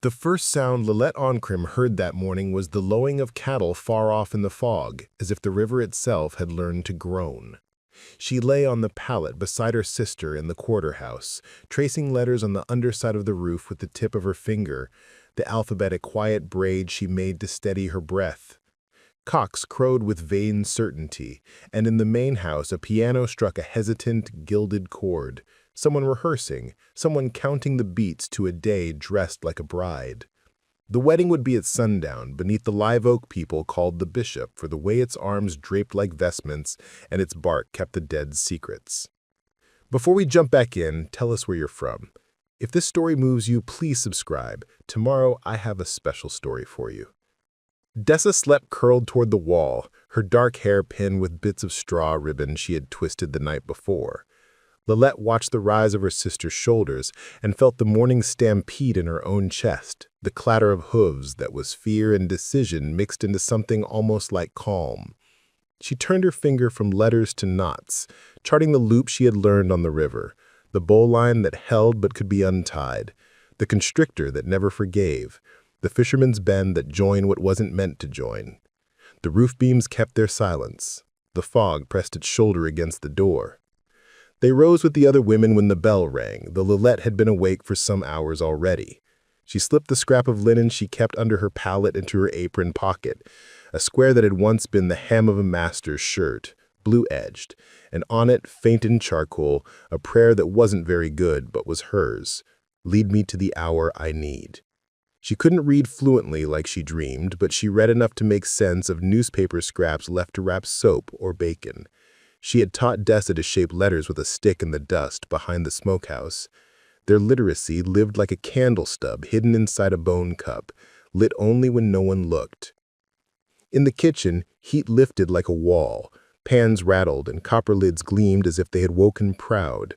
The first sound Lilette Ancrim heard that morning was the lowing of cattle far off in the fog, as if the river itself had learned to groan. She lay on the pallet beside her sister in the quarter-house, tracing letters on the underside of the roof with the tip of her finger, the alphabetic quiet braid she made to steady her breath. Cocks crowed with vain certainty, and in the main house a piano struck a hesitant, gilded chord. Someone rehearsing, someone counting the beats to a day dressed like a bride. The wedding would be at sundown, beneath the live oak people called the bishop for the way its arms draped like vestments and its bark kept the dead's secrets. Before we jump back in, tell us where you're from. If this story moves you, please subscribe. Tomorrow, I have a special story for you. Dessa slept curled toward the wall, her dark hair pinned with bits of straw ribbon she had twisted the night before. Lilette watched the rise of her sister's shoulders and felt the morning stampede in her own chest, the clatter of hooves that was fear and decision mixed into something almost like calm. She turned her finger from letters to knots, charting the loop she had learned on the river, the bowline that held but could be untied, the constrictor that never forgave, the fisherman's bend that joined what wasn't meant to join. The roof beams kept their silence. The fog pressed its shoulder against the door. They rose with the other women when the bell rang, though Lilette had been awake for some hours already. She slipped the scrap of linen she kept under her pallet into her apron pocket, a square that had once been the hem of a master's shirt, blue-edged, and on it, faint in charcoal, a prayer that wasn't very good but was hers. Lead me to the hour I need. She couldn't read fluently like she dreamed, but she read enough to make sense of newspaper scraps left to wrap soap or bacon. She had taught Dessa to shape letters with a stick in the dust behind the smokehouse. Their literacy lived like a candle stub hidden inside a bone cup, lit only when no one looked. In the kitchen, heat lifted like a wall. Pans rattled and copper lids gleamed as if they had woken proud.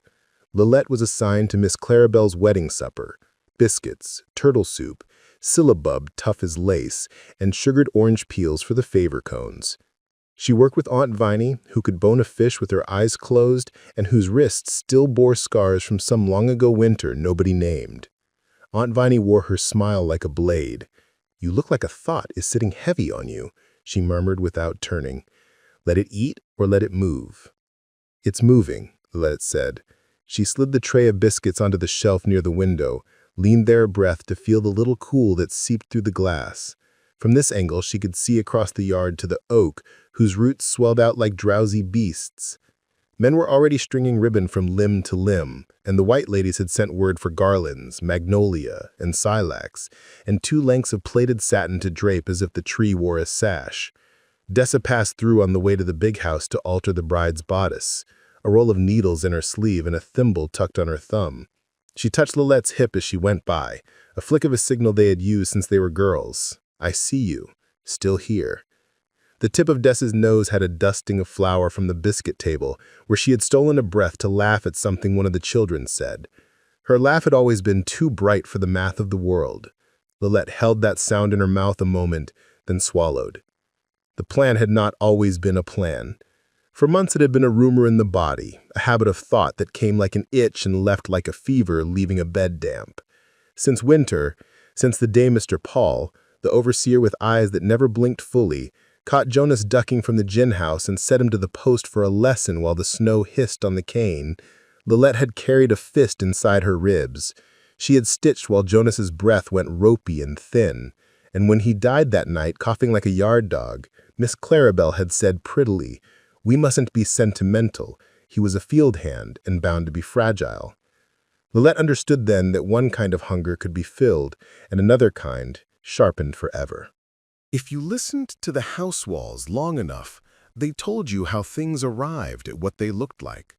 Lilette was assigned to Miss Claribel's wedding supper. Biscuits, turtle soup, syllabub tough as lace, and sugared orange peels for the favor cones. She worked with Aunt Viney, who could bone a fish with her eyes closed and whose wrists still bore scars from some long-ago winter nobody named. Aunt Viney wore her smile like a blade. "You look like a thought is sitting heavy on you," she murmured without turning. "Let it eat or let it move." "It's moving," Lilette said. She slid the tray of biscuits onto the shelf near the window, leaned there a breath to feel the little cool that seeped through the glass. From this angle, she could see across the yard to the oak, whose roots swelled out like drowsy beasts. Men were already stringing ribbon from limb to limb, and the white ladies had sent word for garlands, magnolia, and silax, and 2 lengths of plaited satin to drape as if the tree wore a sash. Dessa passed through on the way to the big house to alter the bride's bodice, a roll of needles in her sleeve and a thimble tucked on her thumb. She touched Lilette's hip as she went by, a flick of a signal they had used since they were girls. "I see you, still here." The tip of Dessa's nose had a dusting of flour from the biscuit table, where she had stolen a breath to laugh at something one of the children said. Her laugh had always been too bright for the math of the world. Lilette held that sound in her mouth a moment, then swallowed. The plan had not always been a plan. For months it had been a rumor in the body, a habit of thought that came like an itch and left like a fever, leaving a bed damp. Since winter, since the day Mr. Paul, the overseer with eyes that never blinked fully, caught Jonas ducking from the gin house and set him to the post for a lesson while the snow hissed on the cane, Lilette had carried a fist inside her ribs. She had stitched while Jonas's breath went ropey and thin, and when he died that night, coughing like a yard dog, Miss Claribel had said prettily, "We mustn't be sentimental. He was a field hand and bound to be fragile." Lilette understood then that one kind of hunger could be filled, and another kind sharpened forever. If you listened to the house walls long enough, they told you how things arrived at what they looked like.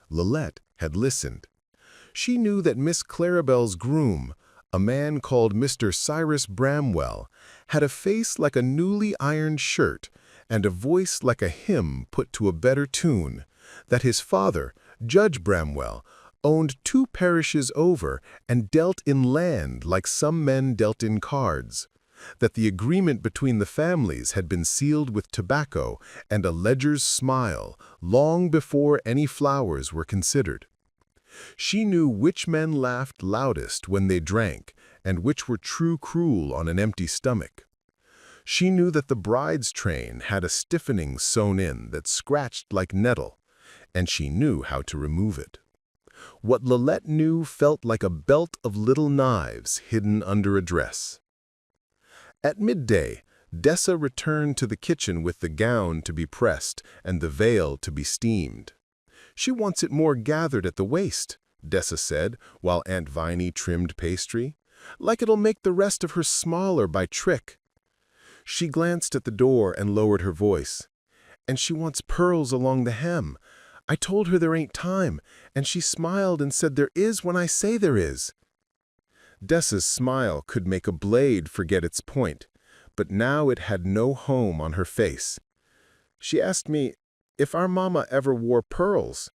Lilette had listened. She knew that Miss Claribel's groom, a man called Mr. Cyrus Bramwell, had a face like a newly ironed shirt and a voice like a hymn put to a better tune, that his father, Judge Bramwell, owned 2 parishes over and dealt in land like some men dealt in cards, that the agreement between the families had been sealed with tobacco and a ledger's smile long before any flowers were considered. She knew which men laughed loudest when they drank, and which were true cruel on an empty stomach. She knew that the bride's train had a stiffening sewn in that scratched like nettle, and she knew how to remove it. What Lilette knew felt like a belt of little knives hidden under a dress. At midday, Dessa returned to the kitchen with the gown to be pressed and the veil to be steamed. "She wants it more gathered at the waist," Dessa said, while Aunt Viney trimmed pastry. "Like it'll make the rest of her smaller by trick." She glanced at the door and lowered her voice. "And she wants pearls along the hem. I told her there ain't time, and she smiled and said there is when I say there is." Dessa's smile could make a blade forget its point, but now it had no home on her face. "She asked me if our mama ever wore pearls."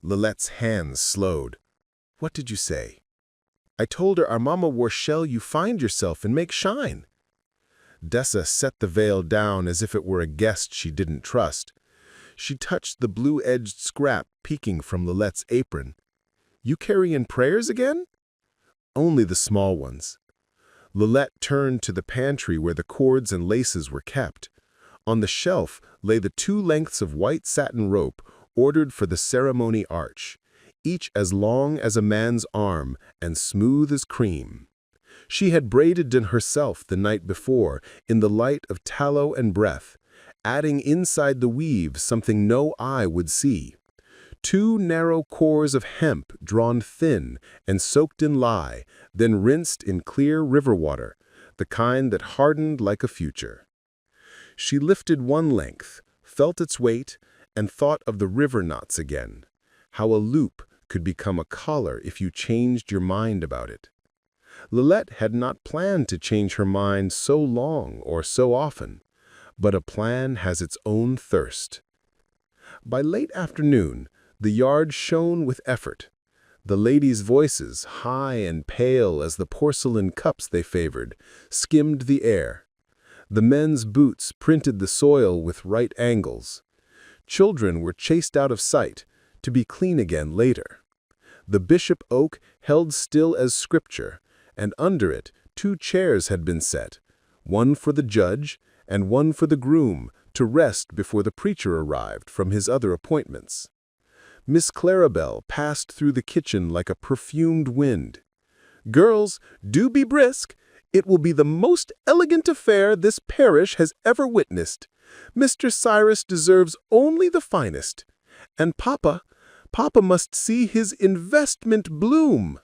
Lilette's hands slowed. "What did you say?" "I told her our mama wore shell you find yourself and make shine." Dessa set the veil down as if it were a guest she didn't trust. She touched the blue-edged scrap peeking from Lilette's apron. "You carryin' prayers again?" "Only the small ones." Lilette turned to the pantry where the cords and laces were kept. On the shelf lay the 2 lengths of white satin rope ordered for the ceremony arch, each as long as a man's arm and smooth as cream. She had braided them herself the night before in the light of tallow and breath, adding inside the weave something no eye would see. 2 narrow cores of hemp drawn thin and soaked in lye, then rinsed in clear river water, the kind that hardened like a future. She lifted one length, felt its weight, and thought of the river knots again, how a loop could become a collar if you changed your mind about it. Lilette had not planned to change her mind so long or so often, but a plan has its own thirst. By late afternoon, the yard shone with effort. The ladies' voices, high and pale as the porcelain cups they favored, skimmed the air. The men's boots printed the soil with right angles. Children were chased out of sight, to be clean again later. The bishop oak held still as scripture, and under it 2 chairs had been set, one for the judge and one for the groom to rest before the preacher arrived from his other appointments. Miss Clarabelle passed through the kitchen like a perfumed wind. "Girls, do be brisk. It will be the most elegant affair this parish has ever witnessed. Mr. Cyrus deserves only the finest. And Papa must see his investment bloom."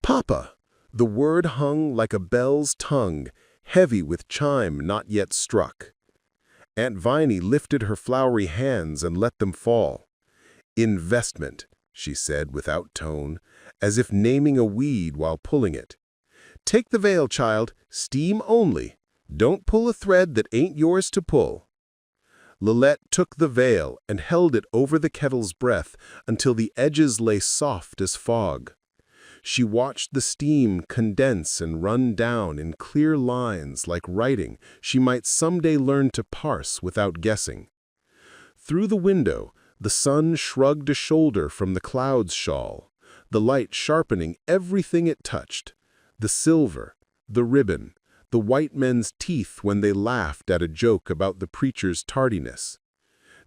Papa, the word hung like a bell's tongue, heavy with chime not yet struck. Aunt Viney lifted her floury hands and let them fall. "Investment," she said without tone, as if naming a weed while pulling it. "Take the veil, child, steam only. Don't pull a thread that ain't yours to pull." Lilette took the veil and held it over the kettle's breath until the edges lay soft as fog. She watched the steam condense and run down in clear lines like writing she might someday learn to parse without guessing. Through the window, the sun shrugged a shoulder from the cloud's shawl, the light sharpening everything it touched, the silver, the ribbon, the white men's teeth when they laughed at a joke about the preacher's tardiness.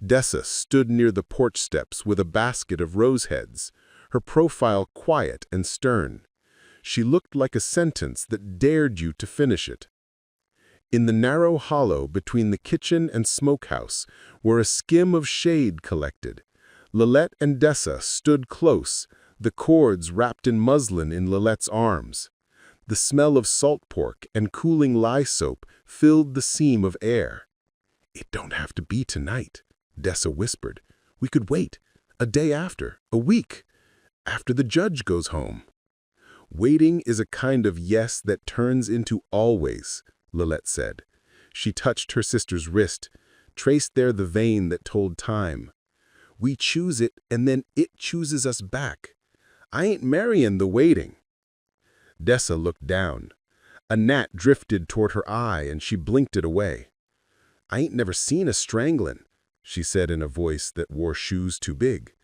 Dessa stood near the porch steps with a basket of roseheads, her profile quiet and stern. She looked like a sentence that dared you to finish it. In the narrow hollow between the kitchen and smokehouse, where a skim of shade collected, Lilette and Dessa stood close, the cords wrapped in muslin in Lilette's arms. The smell of salt pork and cooling lye soap filled the seam of air. "It don't have to be tonight," Dessa whispered. "We could wait. A day after, a week, after the judge goes home." "Waiting is a kind of yes that turns into always," Lilette said. She touched her sister's wrist, traced there the vein that told time. "We choose it, and then it chooses us back. I ain't marrying the waiting." Dessa looked down. A gnat drifted toward her eye, and she blinked it away. "I ain't never seen a stranglin'," she said in a voice that wore shoes too big.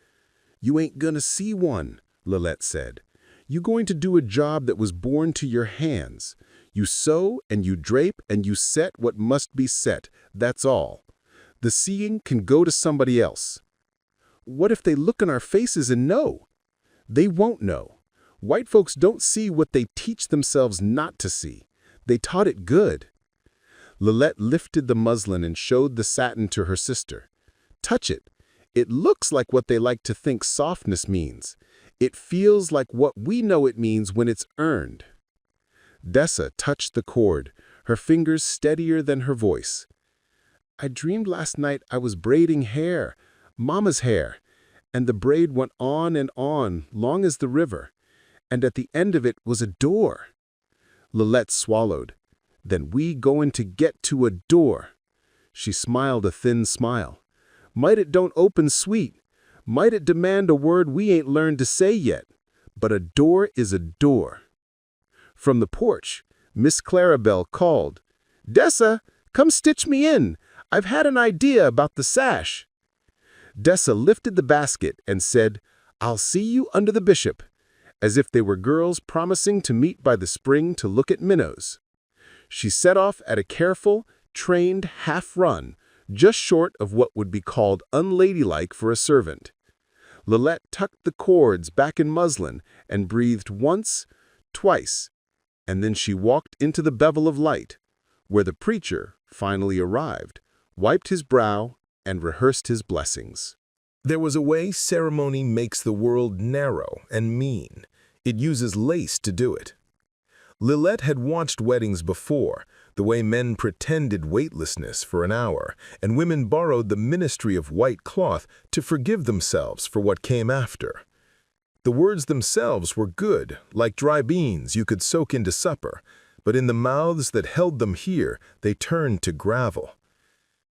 "You ain't gonna see one," Lilette said. You're going to do a job that was born to your hands. You sew and you drape and you set what must be set. That's all. The seeing can go to somebody else. What if they look in our faces and know? They won't know. White folks don't see what they teach themselves not to see. They taught it good. Lillette lifted the muslin and showed the satin to her sister. Touch it. It looks like what they like to think softness means. It feels like what we know it means when it's earned. Dessa touched the cord, her fingers steadier than her voice. I dreamed last night I was braiding hair, Mama's hair, and the braid went on, long as the river, and at the end of it was a door. Lillette swallowed. Then we going to get to a door. She smiled a thin smile. Might it don't open sweet. Might it demand a word we ain't learned to say yet. But a door is a door. From the porch, Miss Clarabelle called, Dessa, come stitch me in. I've had an idea about the sash. Dessa lifted the basket and said, I'll see you under the bishop, as if they were girls promising to meet by the spring to look at minnows. She set off at a careful, trained half-run, just short of what would be called unladylike for a servant. Lillette tucked the cords back in muslin and breathed once, twice, and then she walked into the bevel of light, where the preacher finally arrived, wiped his brow, and rehearsed his blessings. There was a way ceremony makes the world narrow and mean. It uses lace to do it. Lillette had watched weddings before, the way men pretended weightlessness for an hour, and women borrowed the ministry of white cloth to forgive themselves for what came after. The words themselves were good, like dry beans you could soak into supper, but in the mouths that held them here, they turned to gravel.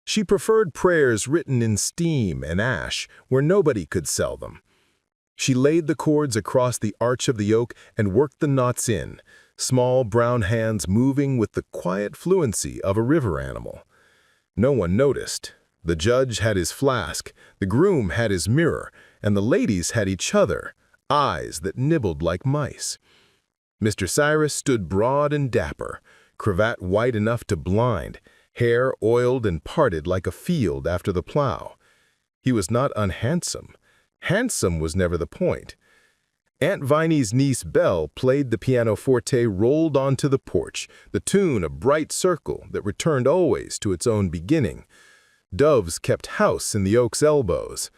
She preferred prayers written in steam and ash, where nobody could sell them. She laid the cords across the arch of the oak and worked the knots in, small brown hands moving with the quiet fluency of a river animal. No one noticed. The judge had his flask, the groom had his mirror, and the ladies had each other, eyes that nibbled like mice. Mr. Cyrus stood broad and dapper, cravat white enough to blind, hair oiled and parted like a field after the plow. He was not unhandsome. Handsome was never the point. Aunt Viney's niece Belle played the pianoforte rolled onto the porch, the tune a bright circle that returned always to its own beginning. Doves kept house in the oak's elbows.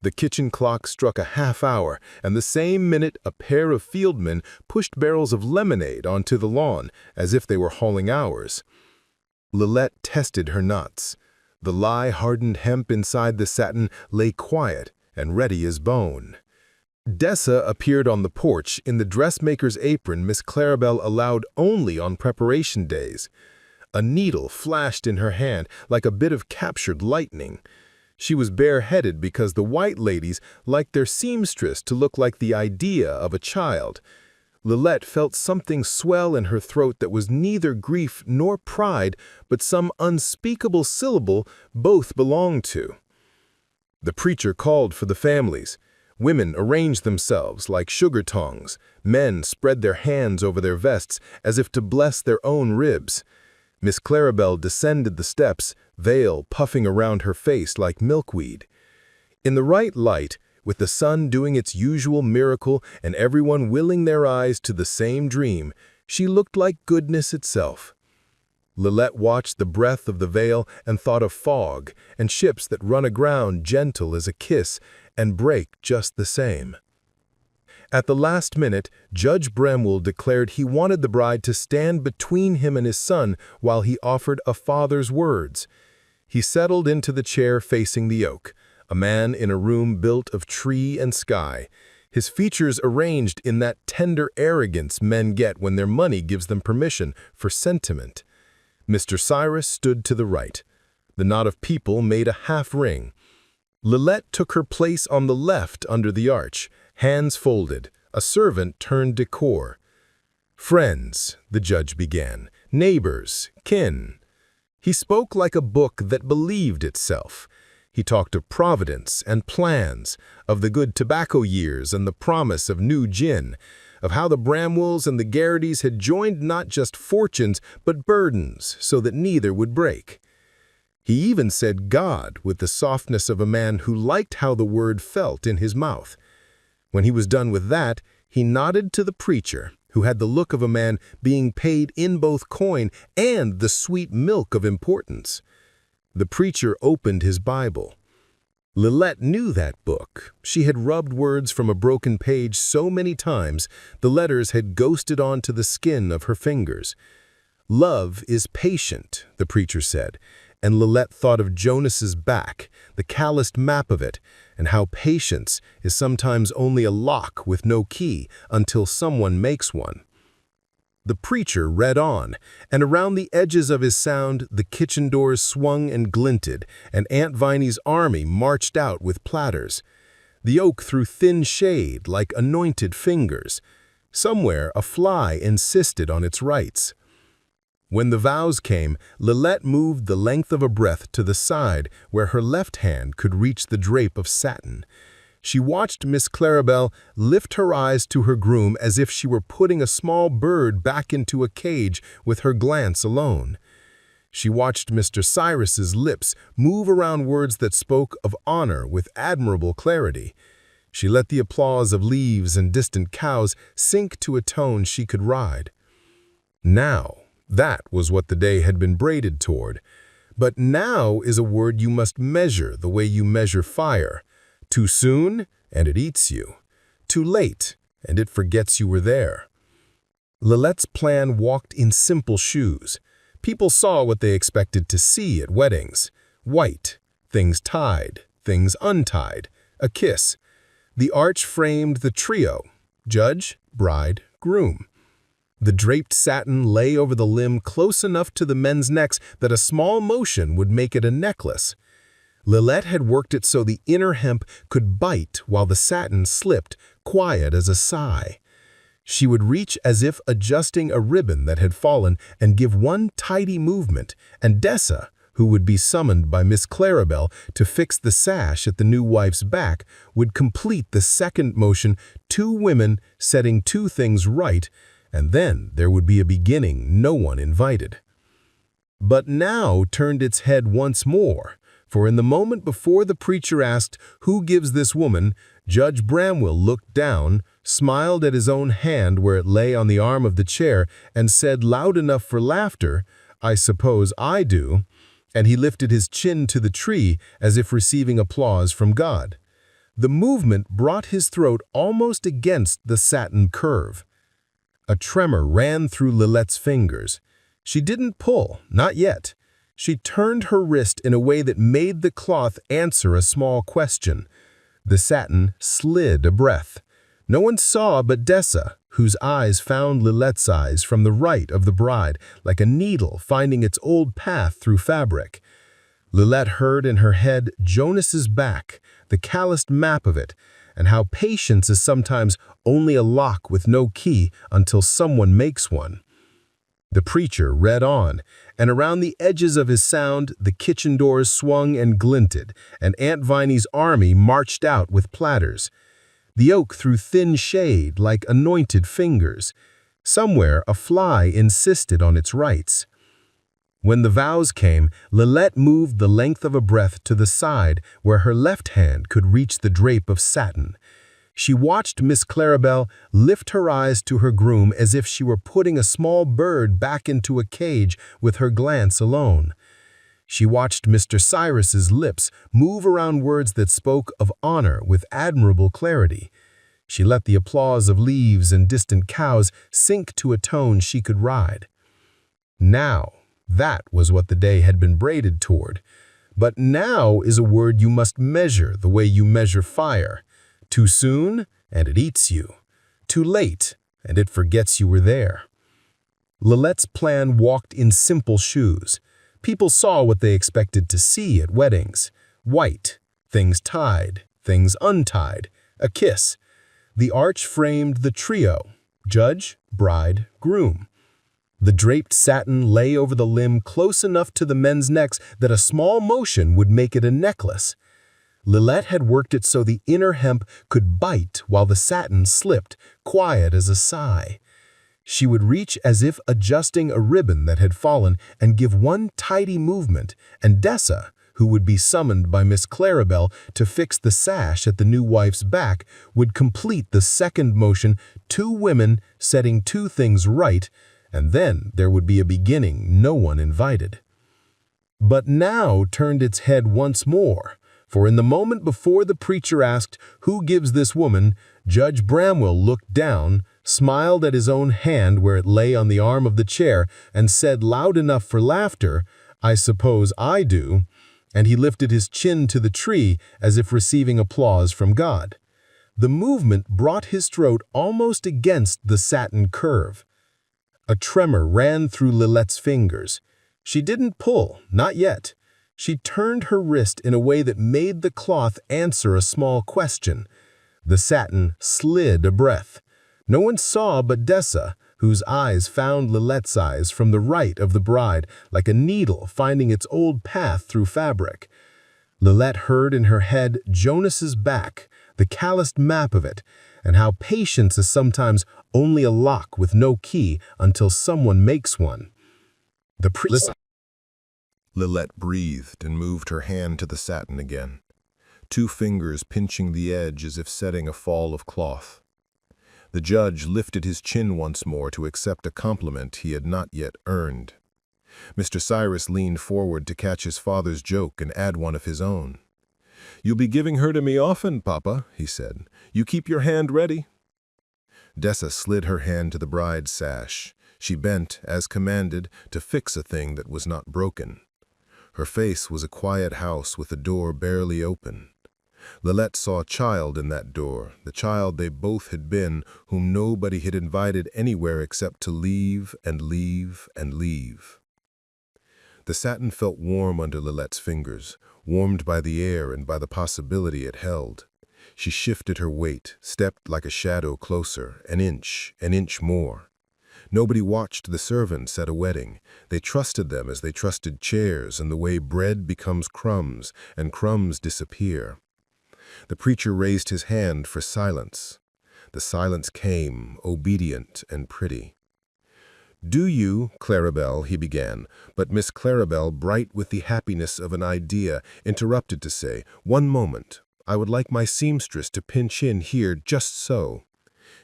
The kitchen clock struck a half hour, and the same minute a pair of fieldmen pushed barrels of lemonade onto the lawn, as if they were hauling ours. Lillette tested her knots. The lye-hardened hemp inside the satin lay quiet and ready as bone. Dessa appeared on the porch in the dressmaker's apron Miss Clarabelle allowed only on preparation days. A needle flashed in her hand like a bit of captured lightning. She was bareheaded because the white ladies liked their seamstress to look like the idea of a child. Lillette felt something swell in her throat that was neither grief nor pride, but some unspeakable syllable both belonged to. The preacher called for the families. Women arranged themselves like sugar tongs. Men spread their hands over their vests as if to bless their own ribs. Miss Clarabelle descended the steps, veil puffing around her face like milkweed. In the right light, with the sun doing its usual miracle and everyone willing their eyes to the same dream, she looked like goodness itself. Lillette watched the breath of the veil and thought of fog and ships that run aground gentle as a kiss and break just the same. At the last minute, Judge Bramwell declared he wanted the bride to stand between him and his son while he offered a father's words. He settled into the chair facing the oak, a man in a room built of tree and sky, his features arranged in that tender arrogance men get when their money gives them permission for sentiment. Mr. Cyrus stood to the right. The knot of people made a half ring. Lillette took her place on the left under the arch, hands folded. A servant turned decor. "Friends," the judge began, "neighbors, kin." He spoke like a book that believed itself. He talked of providence and plans, of the good tobacco years and the promise of new gin, of how the Bramwells and the Garrities had joined not just fortunes but burdens so that neither would break. He even said God with the softness of a man who liked how the word felt in his mouth. When he was done with that, he nodded to the preacher, who had the look of a man being paid in both coin and the sweet milk of importance. The preacher opened his Bible. Lilette knew that book. She had rubbed words from a broken page so many times, the letters had ghosted onto the skin of her fingers. Love is patient, the preacher said, and Lilette thought of Jonas's back, the calloused map of it, and how patience is sometimes only a lock with no key until someone makes one. The preacher read on, and around the edges of his sound the kitchen doors swung and glinted, and Aunt Viney's army marched out with platters. The oak threw thin shade like anointed fingers. Somewhere a fly insisted on its rights. When the vows came, Lilette moved the length of a breath to the side where her left hand could reach the drape of satin. She watched Miss Claribel lift her eyes to her groom as if she were putting a small bird back into a cage with her glance alone. She watched Mr. Cyrus's lips move around words that spoke of honor with admirable clarity. She let the applause of leaves and distant cows sink to a tone she could ride. Now, that was what the day had been braided toward. But now is a word you must measure the way you measure fire. Too soon, and it eats you. Too late, and it forgets you were there. Lilette's plan walked in simple shoes. People saw what they expected to see at weddings. White, things tied, things untied, a kiss. The arch framed the trio, judge, bride, groom. The draped satin lay over the limb close enough to the men's necks that a small motion would make it a necklace. Lilette had worked it so the inner hemp could bite while the satin slipped, quiet as a sigh. She would reach as if adjusting a ribbon that had fallen and give one tidy movement, and Dessa, who would be summoned by Miss Claribel to fix the sash at the new wife's back, would complete the second motion, two women setting two things right, and then there would be a beginning no one invited. But now turned its head once more, for in the moment before the preacher asked, "Who gives this woman?" Judge Bramwell looked down, smiled at his own hand where it lay on the arm of the chair, and said loud enough for laughter, "I suppose I do," and he lifted his chin to the tree as if receiving applause from God. The movement brought his throat almost against the satin curve. A tremor ran through Lilette's fingers. She didn't pull, not yet. She turned her wrist in a way that made the cloth answer a small question. The satin slid a breath. No one saw but Dessa, whose eyes found Lilette's eyes from the right of the bride, like a needle finding its old path through fabric. Lilette heard in her head Jonas's back, the calloused map of it, and how patience is sometimes only a lock with no key until someone makes one. The preacher read on, and around the edges of his sound the kitchen doors swung and glinted, and Aunt Viney's army marched out with platters. The oak threw thin shade like anointed fingers. Somewhere a fly insisted on its rights. When the vows came, Lilette moved the length of a breath to the side where her left hand could reach the drape of satin. She watched Miss Claribel lift her eyes to her groom as if she were putting a small bird back into a cage with her glance alone. She watched Mr. Cyrus's lips move around words that spoke of honor with admirable clarity. She let the applause of leaves and distant cows sink to a tone she could ride. Now, that was what the day had been braided toward. But now is a word you must measure the way you measure fire. Too soon, and it eats you. Too late, and it forgets you were there. Lilette's plan walked in simple shoes. People saw what they expected to see at weddings. White, things tied, things untied, a kiss. The arch framed the trio, judge, bride, groom. The draped satin lay over the limb close enough to the men's necks that a small motion would make it a necklace. Lilette had worked it so the inner hemp could bite while the satin slipped, quiet as a sigh. She would reach as if adjusting a ribbon that had fallen and give one tidy movement, and Dessa, who would be summoned by Miss Clarabelle to fix the sash at the new wife's back, would complete the second motion, two women setting two things right, and then there would be a beginning no one invited. But now turned its head once more, for in the moment before the preacher asked, "Who gives this woman?" Judge Bramwell looked down, smiled at his own hand where it lay on the arm of the chair, and said loud enough for laughter, "I suppose I do," and he lifted his chin to the tree as if receiving applause from God. The movement brought his throat almost against the satin curve. A tremor ran through Lilette's fingers. She didn't pull, not yet. She turned her wrist in a way that made the cloth answer a small question. The satin slid a breath. No one saw but Dessa, whose eyes found Lilette's eyes from the right of the bride, like a needle finding its old path through fabric. Lilette heard in her head Jonas's back, the calloused map of it, and how patience is sometimes only a lock with no key until someone makes one. Listen. Lilette breathed and moved her hand to the satin again, two fingers pinching the edge as if setting a fall of cloth. The judge lifted his chin once more to accept a compliment he had not yet earned. Mr. Cyrus leaned forward to catch his father's joke and add one of his own. "You'll be giving her to me often, Papa," he said. "You keep your hand ready." Dessa slid her hand to the bride's sash. She bent, as commanded, to fix a thing that was not broken. Her face was a quiet house with a door barely open. Lilette saw a child in that door, the child they both had been, whom nobody had invited anywhere except to leave and leave and leave. The satin felt warm under Lilette's fingers, warmed by the air and by the possibility it held. She shifted her weight, stepped like a shadow closer, an inch more. Nobody watched the servants at a wedding. They trusted them as they trusted chairs and the way bread becomes crumbs and crumbs disappear. The preacher raised his hand for silence. The silence came, obedient and pretty. "Do you, Clarabelle," he began, but Miss Clarabelle, bright with the happiness of an idea, interrupted to say, "One moment. I would like my seamstress to pinch in here just so."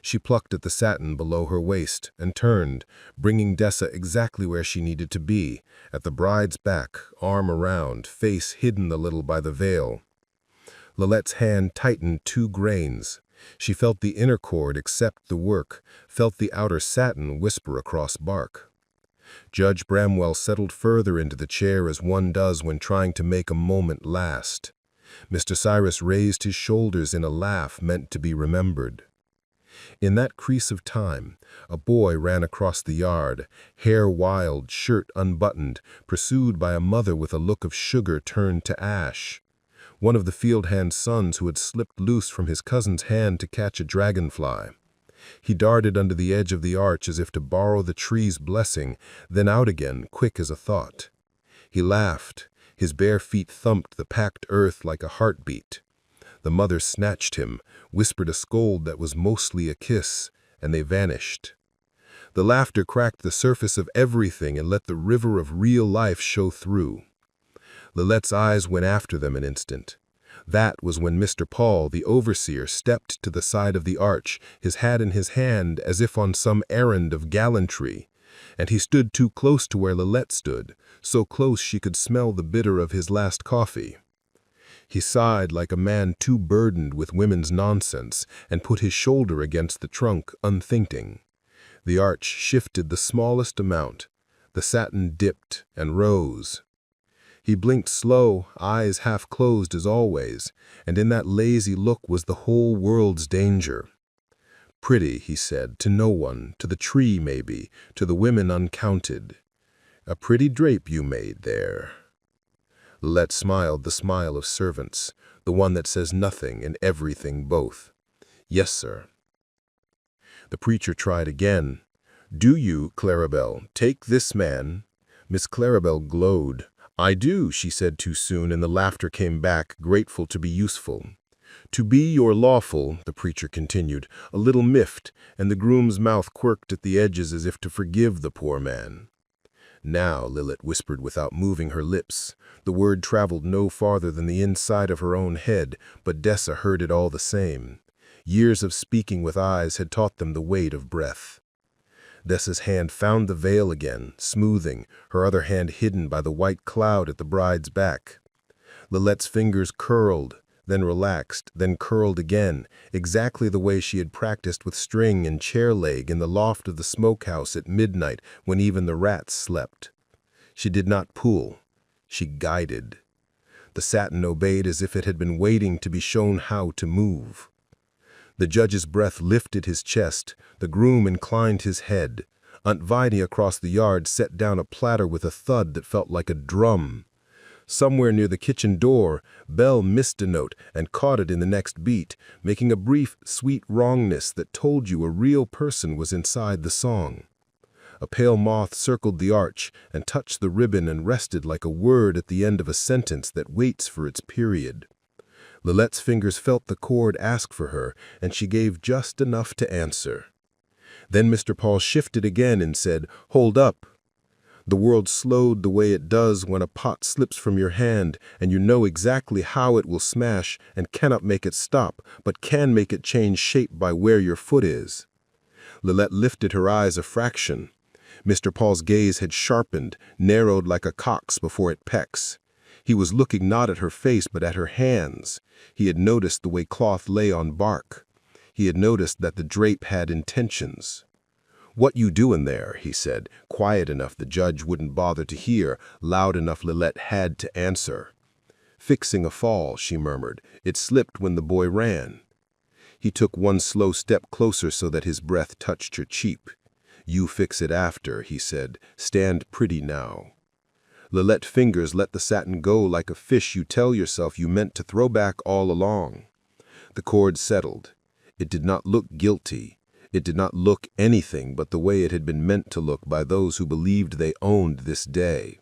She plucked at the satin below her waist and turned, bringing Dessa exactly where she needed to be, at the bride's back, arm around, face hidden a little by the veil. Lilette's hand tightened 2 grains. She felt the inner cord accept the work, felt the outer satin whisper across bark. Judge Bramwell settled further into the chair as one does when trying to make a moment last. Mr. Cyrus raised his shoulders in a laugh meant to be remembered. In that crease of time, a boy ran across the yard, hair wild, shirt unbuttoned, pursued by a mother with a look of sugar turned to ash. One of the field hand's sons who had slipped loose from his cousin's hand to catch a dragonfly. He darted under the edge of the arch as if to borrow the tree's blessing, then out again, quick as a thought. He laughed. His bare feet thumped the packed earth like a heartbeat. The mother snatched him, whispered a scold that was mostly a kiss, and they vanished. The laughter cracked the surface of everything and let the river of real life show through. Lilette's eyes went after them an instant. That was when Mr. Paul, the overseer, stepped to the side of the arch, his hat in his hand as if on some errand of gallantry, and he stood too close to where Lilette stood, so close she could smell the bitter of his last coffee. He sighed like a man too burdened with women's nonsense and put his shoulder against the trunk, unthinking. The arch shifted the smallest amount. The satin dipped and rose. He blinked slow, eyes half closed as always, and in that lazy look was the whole world's danger. "Pretty," he said, "to no one, to the tree maybe, to the women uncounted. A pretty drape you made there." Lilette smiled the smile of servants, the one that says nothing and everything both. "Yes, sir." The preacher tried again. "Do you, Clarabelle, take this man?" Miss Clarabelle glowed. "I do," she said too soon, and the laughter came back, grateful to be useful. "To be your lawful," the preacher continued, a little miffed, and the groom's mouth quirked at the edges as if to forgive the poor man. "Now," Lilith whispered without moving her lips. The word traveled no farther than the inside of her own head, but Dessa heard it all the same. Years of speaking with eyes had taught them the weight of breath. Dessa's hand found the veil again, smoothing, her other hand hidden by the white cloud at the bride's back. Lilith's fingers curled, then relaxed, then curled again, exactly the way she had practiced with string and chair leg in the loft of the smokehouse at midnight when even the rats slept. She did not pull. She guided. The satin obeyed as if it had been waiting to be shown how to move. The judge's breath lifted his chest, the groom inclined his head. Aunt Videy across the yard set down a platter with a thud that felt like a drum. Somewhere near the kitchen door, Belle missed a note and caught it in the next beat, making a brief, sweet wrongness that told you a real person was inside the song. A pale moth circled the arch and touched the ribbon and rested like a word at the end of a sentence that waits for its period. Lilith's fingers felt the chord ask for her, and she gave just enough to answer. Then Mr. Paul shifted again and said, "Hold up." The world slowed the way it does when a pot slips from your hand and you know exactly how it will smash and cannot make it stop, but can make it change shape by where your foot is. Lilith lifted her eyes a fraction. Mr. Paul's gaze had sharpened, narrowed like a cock's before it pecks. He was looking not at her face but at her hands. He had noticed the way cloth lay on bark. He had noticed that the drape had intentions. "What you doing there?" he said, quiet enough the judge wouldn't bother to hear, loud enough Lilith had to answer. "Fixing a fall," she murmured. "It slipped when the boy ran." He took one slow step closer so that his breath touched her cheek. "You fix it after," he said. "Stand pretty now." Lilith's fingers let the satin go like a fish you tell yourself you meant to throw back all along. The cord settled. It did not look guilty. It did not look anything but the way it had been meant to look by those who believed they owned this day.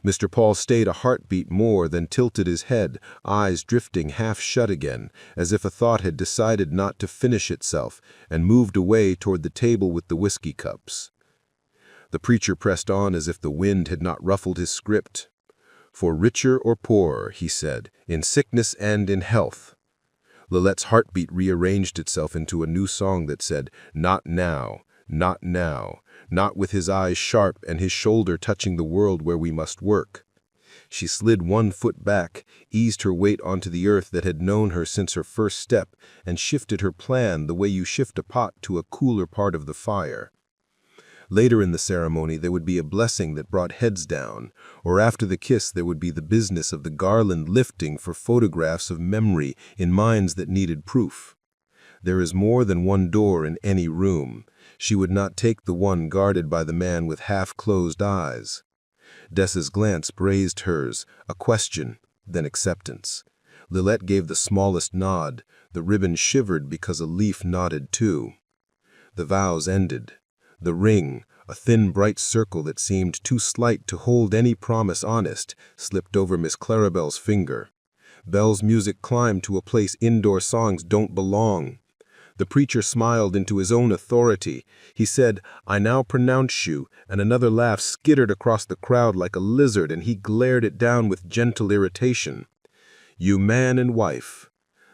Mr. Paul stayed a heartbeat more, then tilted his head, eyes drifting half shut again, as if a thought had decided not to finish itself, and moved away toward the table with the whiskey cups. The preacher pressed on as if the wind had not ruffled his script. "For richer or poorer," he said, "in sickness and in health." Lilith's heartbeat rearranged itself into a new song that said, "Not now, not now," not with his eyes sharp and his shoulder touching the world where we must work. She slid one foot back, eased her weight onto the earth that had known her since her first step, and shifted her plan the way you shift a pot to a cooler part of the fire. Later in the ceremony there would be a blessing that brought heads down, or after the kiss there would be the business of the garland lifting for photographs of memory in minds that needed proof. There is more than one door in any room. She would not take the one guarded by the man with half-closed eyes. Dessa's glance grazed hers, a question, then acceptance. Lilith gave the smallest nod. The ribbon shivered because a leaf nodded too. The vows ended. The ring, a thin bright circle that seemed too slight to hold any promise honest, slipped over Miss Clarabelle's finger. Belle's music climbed to a place indoor songs don't belong. The preacher smiled into his own authority. He said, "I now pronounce you," and another laugh skittered across the crowd like a lizard, and he glared it down with gentle irritation. "You man and wife."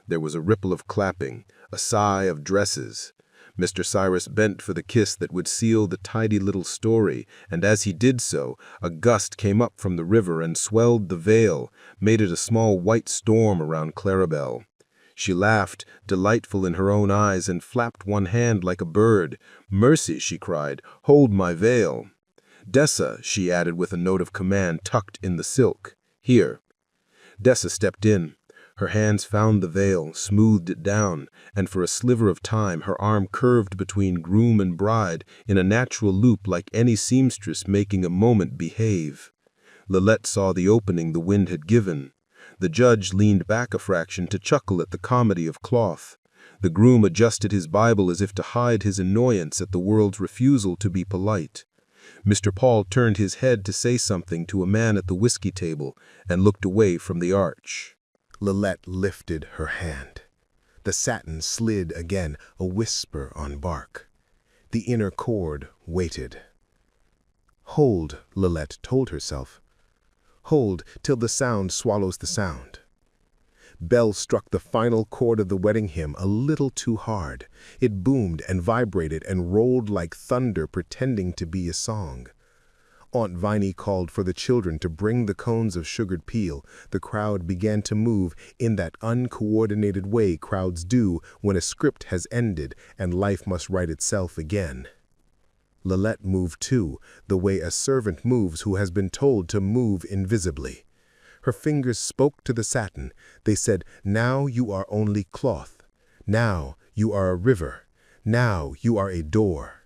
There was a ripple of clapping, a sigh of dresses. Mr. Cyrus bent for the kiss that would seal the tidy little story, and as he did so, a gust came up from the river and swelled the veil, made it a small white storm around Clarabelle. She laughed, delightful in her own eyes, and flapped one hand like a bird. "Mercy," she cried, "hold my veil." "Dessa," she added with a note of command tucked in the silk. "Here." Dessa stepped in. Her hands found the veil, smoothed it down, and for a sliver of time her arm curved between groom and bride in a natural loop like any seamstress making a moment behave. Lilith saw the opening the wind had given. The judge leaned back a fraction to chuckle at the comedy of cloth. The groom adjusted his Bible as if to hide his annoyance at the world's refusal to be polite. Mr. Paul turned his head to say something to a man at the whiskey table and looked away from the arch. Lillette lifted her hand. The satin slid again, a whisper on bark. The inner cord waited. Hold, Lillette told herself. Hold till the sound swallows the sound. Bell struck the final chord of the wedding hymn a little too hard. It boomed and vibrated and rolled like thunder, pretending to be a song. Aunt Viney called for the children to bring the cones of sugared peel. The crowd began to move in that uncoordinated way crowds do when a script has ended and life must write itself again. Lillette moved too, the way a servant moves who has been told to move invisibly. Her fingers spoke to the satin. They said, "Now you are only cloth. Now you are a river. Now you are a door."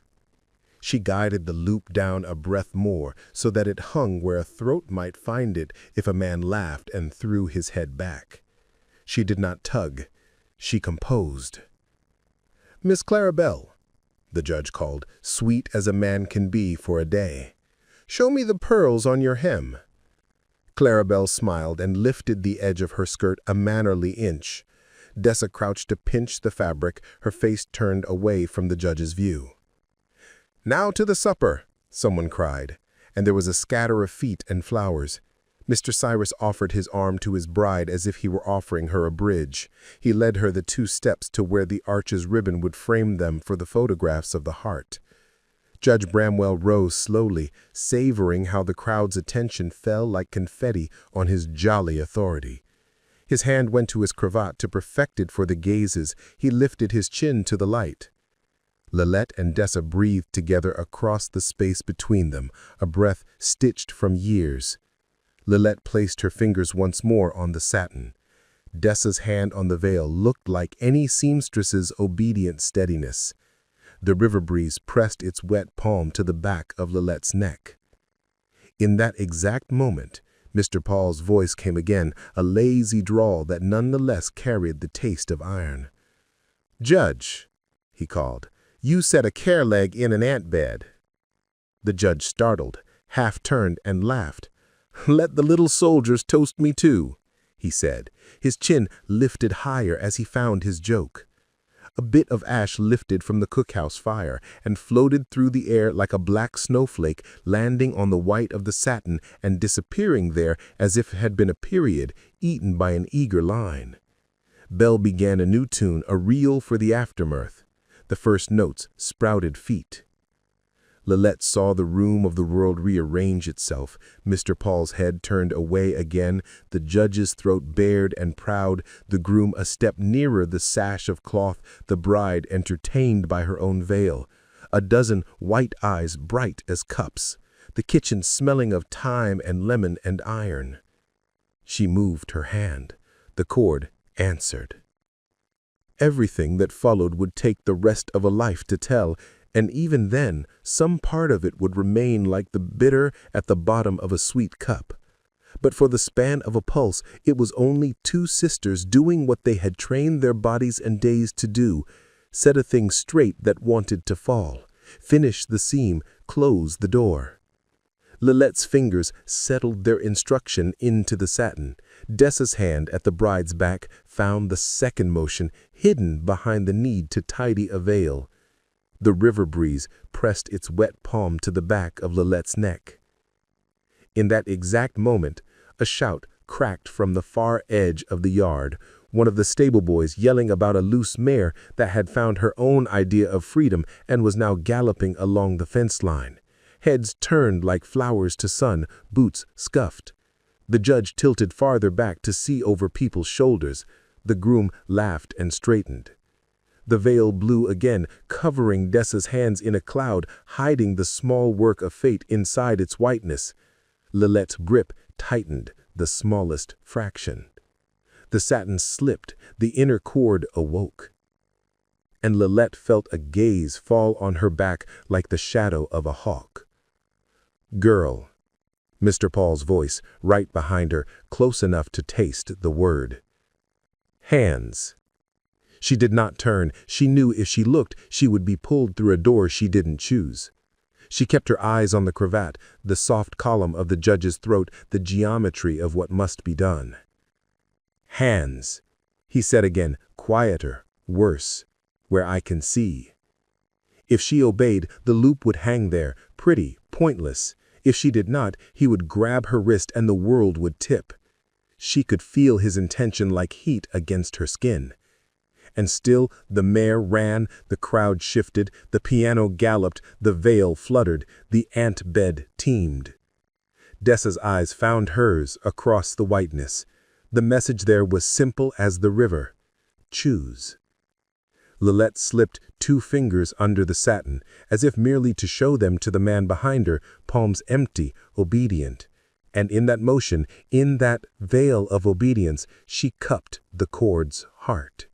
She guided the loop down a breath more so that it hung where a throat might find it if a man laughed and threw his head back. She did not tug. She composed. "Miss Clarabelle," the judge called, sweet as a man can be for a day, "show me the pearls on your hem." Clarabelle smiled and lifted the edge of her skirt a mannerly inch. Dessa crouched to pinch the fabric, her face turned away from the judge's view. "Now to the supper," someone cried, and there was a scatter of feet and flowers. Mr. Cyrus offered his arm to his bride as if he were offering her a bridge. He led her the 2 steps to where the arch's ribbon would frame them for the photographs of the heart. Judge Bramwell rose slowly, savoring how the crowd's attention fell like confetti on his jolly authority. His hand went to his cravat to perfect it for the gazes. He lifted his chin to the light. Lillette and Dessa breathed together across the space between them, a breath stitched from years. Lillette placed her fingers once more on the satin. Dessa's hand on the veil looked like any seamstress's obedient steadiness. The river breeze pressed its wet palm to the back of Lillette's neck. In that exact moment, Mr. Paul's voice came again, a lazy drawl that none the less carried the taste of iron. "Judge," he called, "you set a care leg in an ant bed." The judge startled, half turned and laughed. "Let the little soldiers toast me too," he said, his chin lifted higher as he found his joke. A bit of ash lifted from the cookhouse fire and floated through the air like a black snowflake, landing on the white of the satin and disappearing there as if it had been a period eaten by an eager line. Bell began a new tune, a reel for the aftermirth. The first notes sprouted feet. Lillette saw the room of the world rearrange itself. Mr. Paul's head turned away again, the judge's throat bared and proud, the groom a step nearer the sash of cloth, the bride entertained by her own veil. A dozen white eyes bright as cups, the kitchen smelling of thyme and lemon and iron. She moved her hand. The chord answered. Everything that followed would take the rest of a life to tell, and even then, some part of it would remain like the bitter at the bottom of a sweet cup. But for the span of a pulse, it was only 2 sisters doing what they had trained their bodies and days to do, set a thing straight that wanted to fall, finish the seam, close the door. Lillette's fingers settled their instruction into the satin. Dessa's hand at the bride's back found the second motion hidden behind the need to tidy a veil. The river breeze pressed its wet palm to the back of Lillette's neck. In that exact moment, a shout cracked from the far edge of the yard, one of the stable boys yelling about a loose mare that had found her own idea of freedom and was now galloping along the fence line. Heads turned like flowers to sun, boots scuffed. The judge tilted farther back to see over people's shoulders. The groom laughed and straightened. The veil blew again, covering Dessa's hands in a cloud, hiding the small work of fate inside its whiteness. Lillette's grip tightened the smallest fraction. The satin slipped, the inner cord awoke. And Lillette felt a gaze fall on her back like the shadow of a hawk. "Girl," Mr. Paul's voice, right behind her, close enough to taste the word. "Hands." She did not turn. She knew if she looked, she would be pulled through a door she didn't choose. She kept her eyes on the cravat, the soft column of the judge's throat, the geometry of what must be done. "Hands," he said again, quieter, worse, "where I can see." If she obeyed, the loop would hang there, pretty, pointless. If she did not, he would grab her wrist and the world would tip. She could feel his intention like heat against her skin. And still the mare ran, the crowd shifted, the piano galloped, the veil fluttered, the ant bed teemed. Dessa's eyes found hers across the whiteness. The message there was simple as the river. Choose. Lilette slipped 2 fingers under the satin, as if merely to show them to the man behind her, palms empty, obedient. And in that motion, in that veil of obedience, she cupped the cord's heart.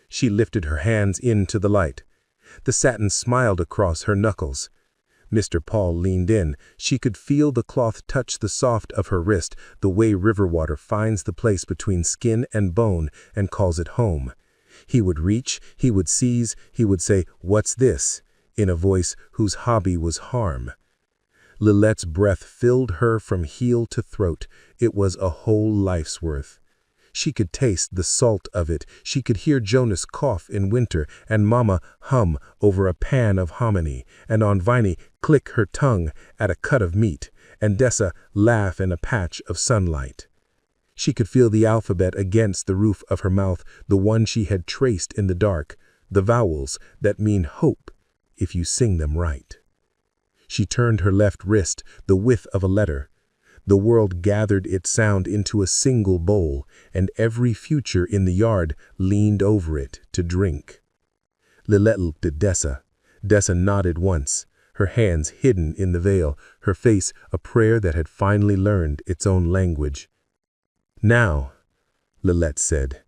She lifted her hands into the light. The satin smiled across her knuckles. Mr. Paul leaned in. She could feel the cloth touch the soft of her wrist, the way river water finds the place between skin and bone and calls it home. He would reach, he would seize, he would say, "What's this?" in a voice whose hobby was harm. Lilette's breath filled her from heel to throat. It was a whole life's worth. She could taste the salt of it. She could hear Jonas cough in winter, and Mama hum over a pan of hominy, and Aunt Viney click her tongue at a cut of meat, and Dessa laugh in a patch of sunlight. She could feel the alphabet against the roof of her mouth, the one she had traced in the dark, the vowels that mean hope if you sing them right. She turned her left wrist the width of a letter. The world gathered its sound into a single bowl, and every future in the yard leaned over it to drink. Lilette looked at Dessa. Dessa nodded once, her hands hidden in the veil, her face a prayer that had finally learned its own language. "Now," Lilette said,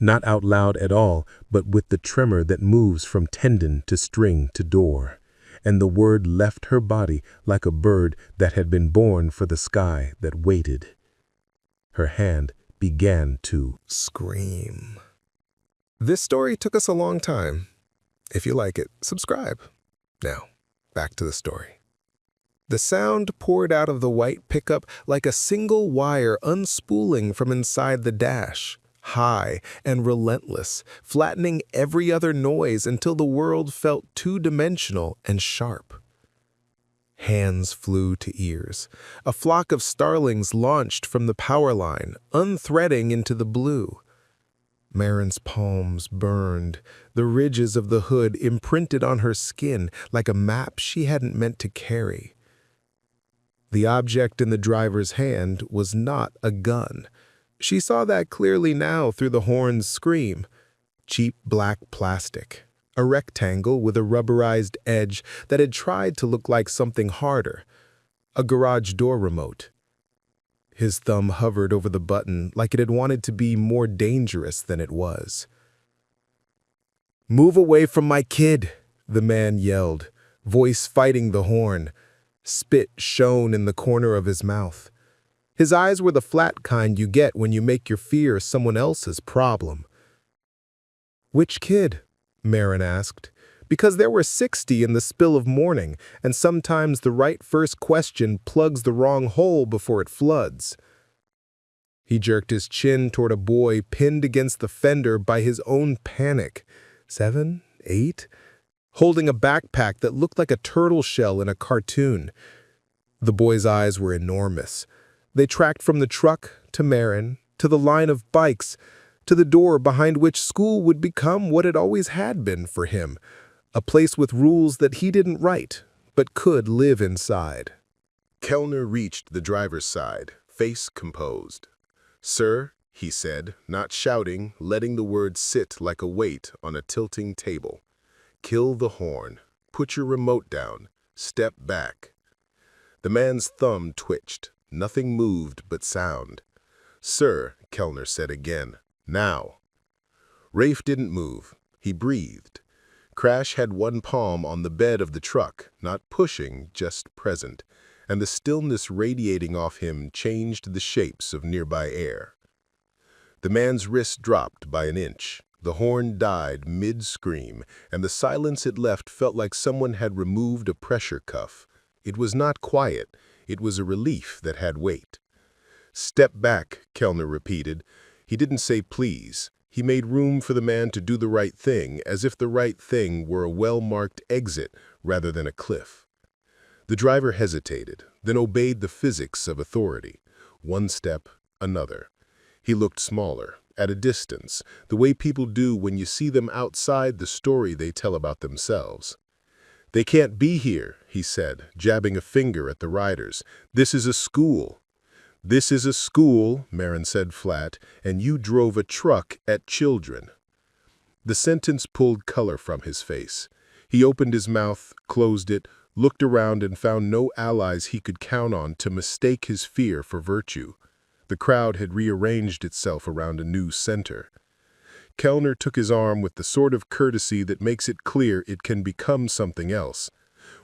not out loud at all, but with the tremor that moves from tendon to string to door. And the word left her body like a bird that had been born for the sky that waited. Her hand began to scream. This story took us a long time. If you like it, subscribe. Now, back to the story. The sound poured out of the white pickup like a single wire unspooling from inside the dash, high and relentless, flattening every other noise until the world felt two-dimensional and sharp. Hands flew to ears. A flock of starlings launched from the power line, unthreading into the blue. Marin's palms burned, the ridges of the hood imprinted on her skin like a map she hadn't meant to carry. The object in the driver's hand was not a gun. She saw that clearly now through the horn's scream. Cheap black plastic, a rectangle with a rubberized edge that had tried to look like something harder, a garage door remote. His thumb hovered over the button like it had wanted to be more dangerous than it was. "Move away from my kid," the man yelled, voice fighting the horn. Spit shone in the corner of his mouth. His eyes were the flat kind you get when you make your fear someone else's problem. "Which kid?" Marin asked, because there were 60 in the spill of morning, and sometimes the right first question plugs the wrong hole before it floods. He jerked his chin toward a boy pinned against the fender by his own panic. 7, 8? Holding a backpack that looked like a turtle shell in a cartoon. The boy's eyes were enormous. They tracked from the truck to Marin, to the line of bikes, to the door behind which school would become what it always had been for him, a place with rules that he didn't write, but could live inside. Kellner reached the driver's side, face composed. "Sir," he said, not shouting, letting the words sit like a weight on a tilting table. "Kill the horn. Put your remote down. Step back." The man's thumb twitched. Nothing moved but sound. "Sir," Kellner said again. "Now." Rafe didn't move. He breathed. Crash had one palm on the bed of the truck, not pushing, just present, and the stillness radiating off him changed the shapes of nearby air. The man's wrist dropped by an inch. The horn died mid-scream, and the silence it left felt like someone had removed a pressure cuff. It was not quiet. It was a relief that had weight. "Step back," Kellner repeated. He didn't say please. He made room for the man to do the right thing, as if the right thing were a well-marked exit rather than a cliff. The driver hesitated, then obeyed the physics of authority. One step, another. He looked smaller, at a distance, the way people do when you see them outside the story they tell about themselves. "They can't be here," he said, jabbing a finger at the riders. "This is a school." "This is a school," Marin said flat, "and you drove a truck at children." The sentence pulled color from his face. He opened his mouth, closed it, looked around and found no allies he could count on to mistake his fear for virtue. The crowd had rearranged itself around a new center. Kellner took his arm with the sort of courtesy that makes it clear it can become something else.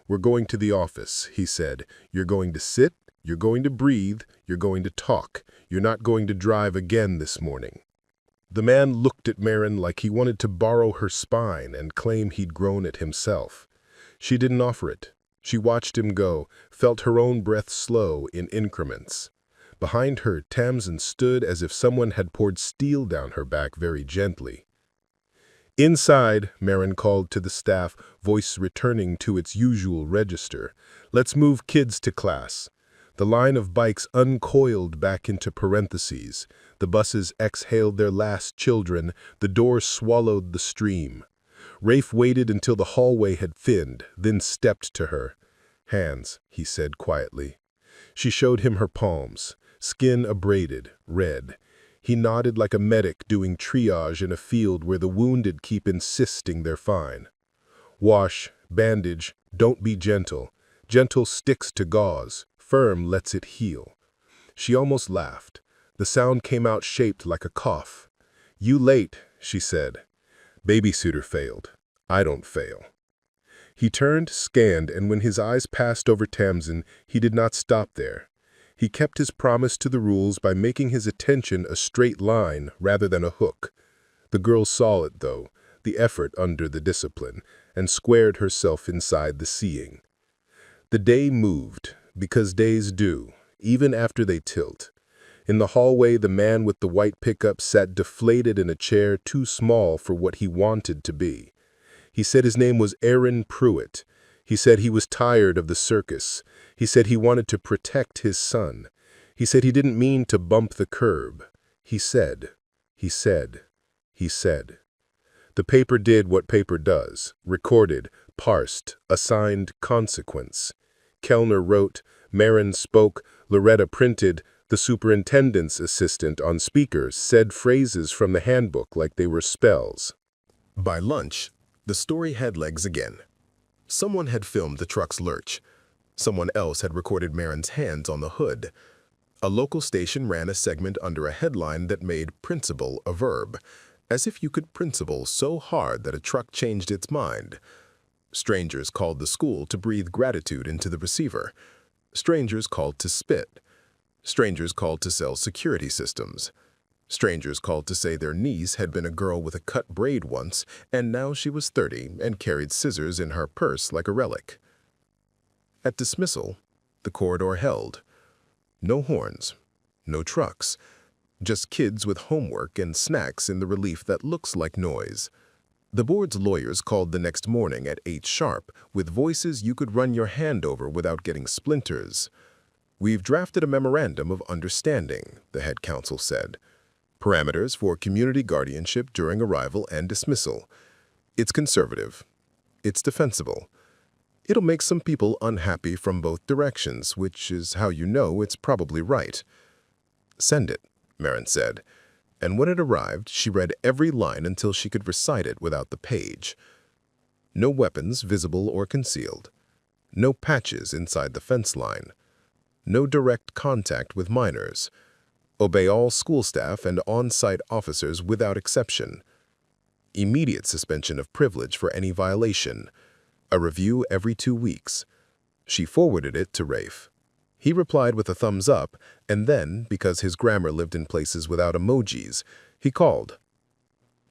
"We're going to the office," he said. "You're going to sit, you're going to breathe, you're going to talk. You're not going to drive again this morning." The man looked at Marin like he wanted to borrow her spine and claim he'd grown it himself. She didn't offer it. She watched him go, felt her own breath slow in increments. Behind her, Tamsin stood as if someone had poured steel down her back very gently. "Inside," Marin called to the staff, voice returning to its usual register. "Let's move kids to class." The line of bikes uncoiled back into parentheses. The buses exhaled their last children. The door swallowed the stream. Rafe waited until the hallway had thinned, then stepped to her. "Hands," he said quietly. She showed him her palms, skin abraded, red. He nodded like a medic doing triage in a field where the wounded keep insisting they're fine. "Wash, bandage, don't be gentle. Gentle sticks to gauze, firm lets it heal." She almost laughed. The sound came out shaped like a cough. "You late," she said. "Babysitter failed. I don't fail." He turned, scanned, and when his eyes passed over Tamsin, he did not stop there. He kept his promise to the rules by making his attention a straight line rather than a hook. The girl saw it, though, the effort under the discipline, and squared herself inside the seeing. The day moved, because days do, even after they tilt. In the hallway, the man with the white pickup sat deflated in a chair too small for what he wanted to be. He said his name was Aaron Pruitt. He said he was tired of the circus. He said he wanted to protect his son. He said he didn't mean to bump the curb. He said. The paper did what paper does, recorded, parsed, assigned consequence. Kellner wrote, Marin spoke, Loretta printed, the superintendent's assistant on speakers said phrases from the handbook like they were spells. By lunch, the story had legs again. Someone had filmed the truck's lurch. Someone else had recorded Marin's hands on the hood. A local station ran a segment under a headline that made principle a verb, as if you could principle so hard that a truck changed its mind. Strangers called the school to breathe gratitude into the receiver. Strangers called to spit. Strangers called to sell security systems. Strangers called to say their niece had been a girl with a cut braid once, and now she was 30 and carried scissors in her purse like a relic. At dismissal, the corridor held. No horns, no trucks, just kids with homework and snacks in the relief that looks like noise. The board's lawyers called the next morning at 8 sharp, with voices you could run your hand over without getting splinters. "We've drafted a memorandum of understanding," the head counsel said. "Parameters for community guardianship during arrival and dismissal. It's conservative. It's defensible. It'll make some people unhappy from both directions, which is how you know it's probably right." "Send it," Marin said. And when it arrived, she read every line until she could recite it without the page. No weapons visible or concealed. No patches inside the fence line. No direct contact with minors. Obey all school staff and on-site officers without exception. Immediate suspension of privilege for any violation. A review every 2 weeks. She forwarded it to Rafe. He replied with a thumbs up, and then, because his grammar lived in places without emojis, he called.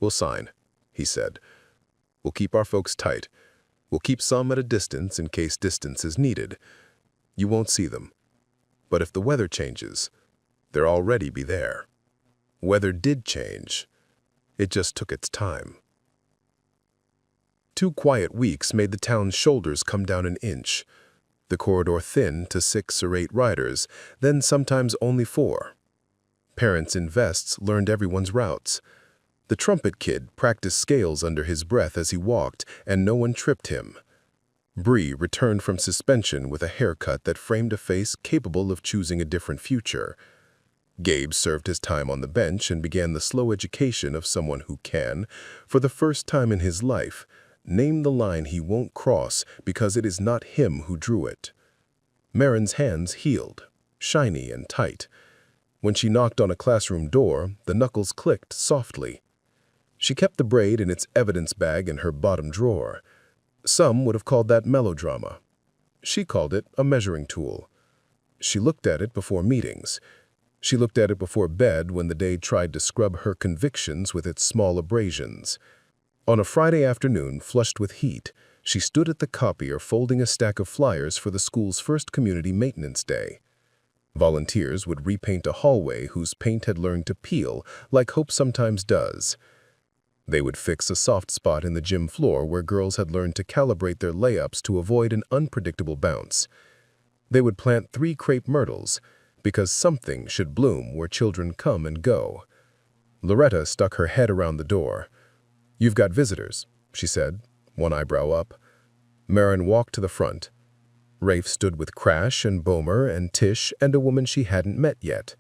"We'll sign," he said. "We'll keep our folks tight. We'll keep some at a distance in case distance is needed. You won't see them. But if the weather changes, they'll already be there." Weather did change. It just took its time. 2 quiet weeks made the town's shoulders come down an inch, the corridor thin to 6 or 8 riders, then sometimes only 4. Parents in vests learned everyone's routes. The trumpet kid practiced scales under his breath as he walked, and no one tripped him. Bree returned from suspension with a haircut that framed a face capable of choosing a different future. Gabe served his time on the bench and began the slow education of someone who can, for the first time in his life, name the line he won't cross because it is not him who drew it. Marin's hands healed, shiny and tight. When she knocked on a classroom door, the knuckles clicked softly. She kept the braid in its evidence bag in her bottom drawer. Some would have called that melodrama. She called it a measuring tool. She looked at it before meetings. She looked at it before bed when the day tried to scrub her convictions with its small abrasions. On a Friday afternoon, flushed with heat, she stood at the copier folding a stack of flyers for the school's first community maintenance day. Volunteers would repaint a hallway whose paint had learned to peel, like hope sometimes does. They would fix a soft spot in the gym floor where girls had learned to calibrate their layups to avoid an unpredictable bounce. They would plant 3 crepe myrtles, because something should bloom where children come and go. Loretta stuck her head around the door. "You've got visitors," she said, one eyebrow up. Marin walked to the front. Rafe stood with Crash and Bomer and Tish and a woman she hadn't met yet.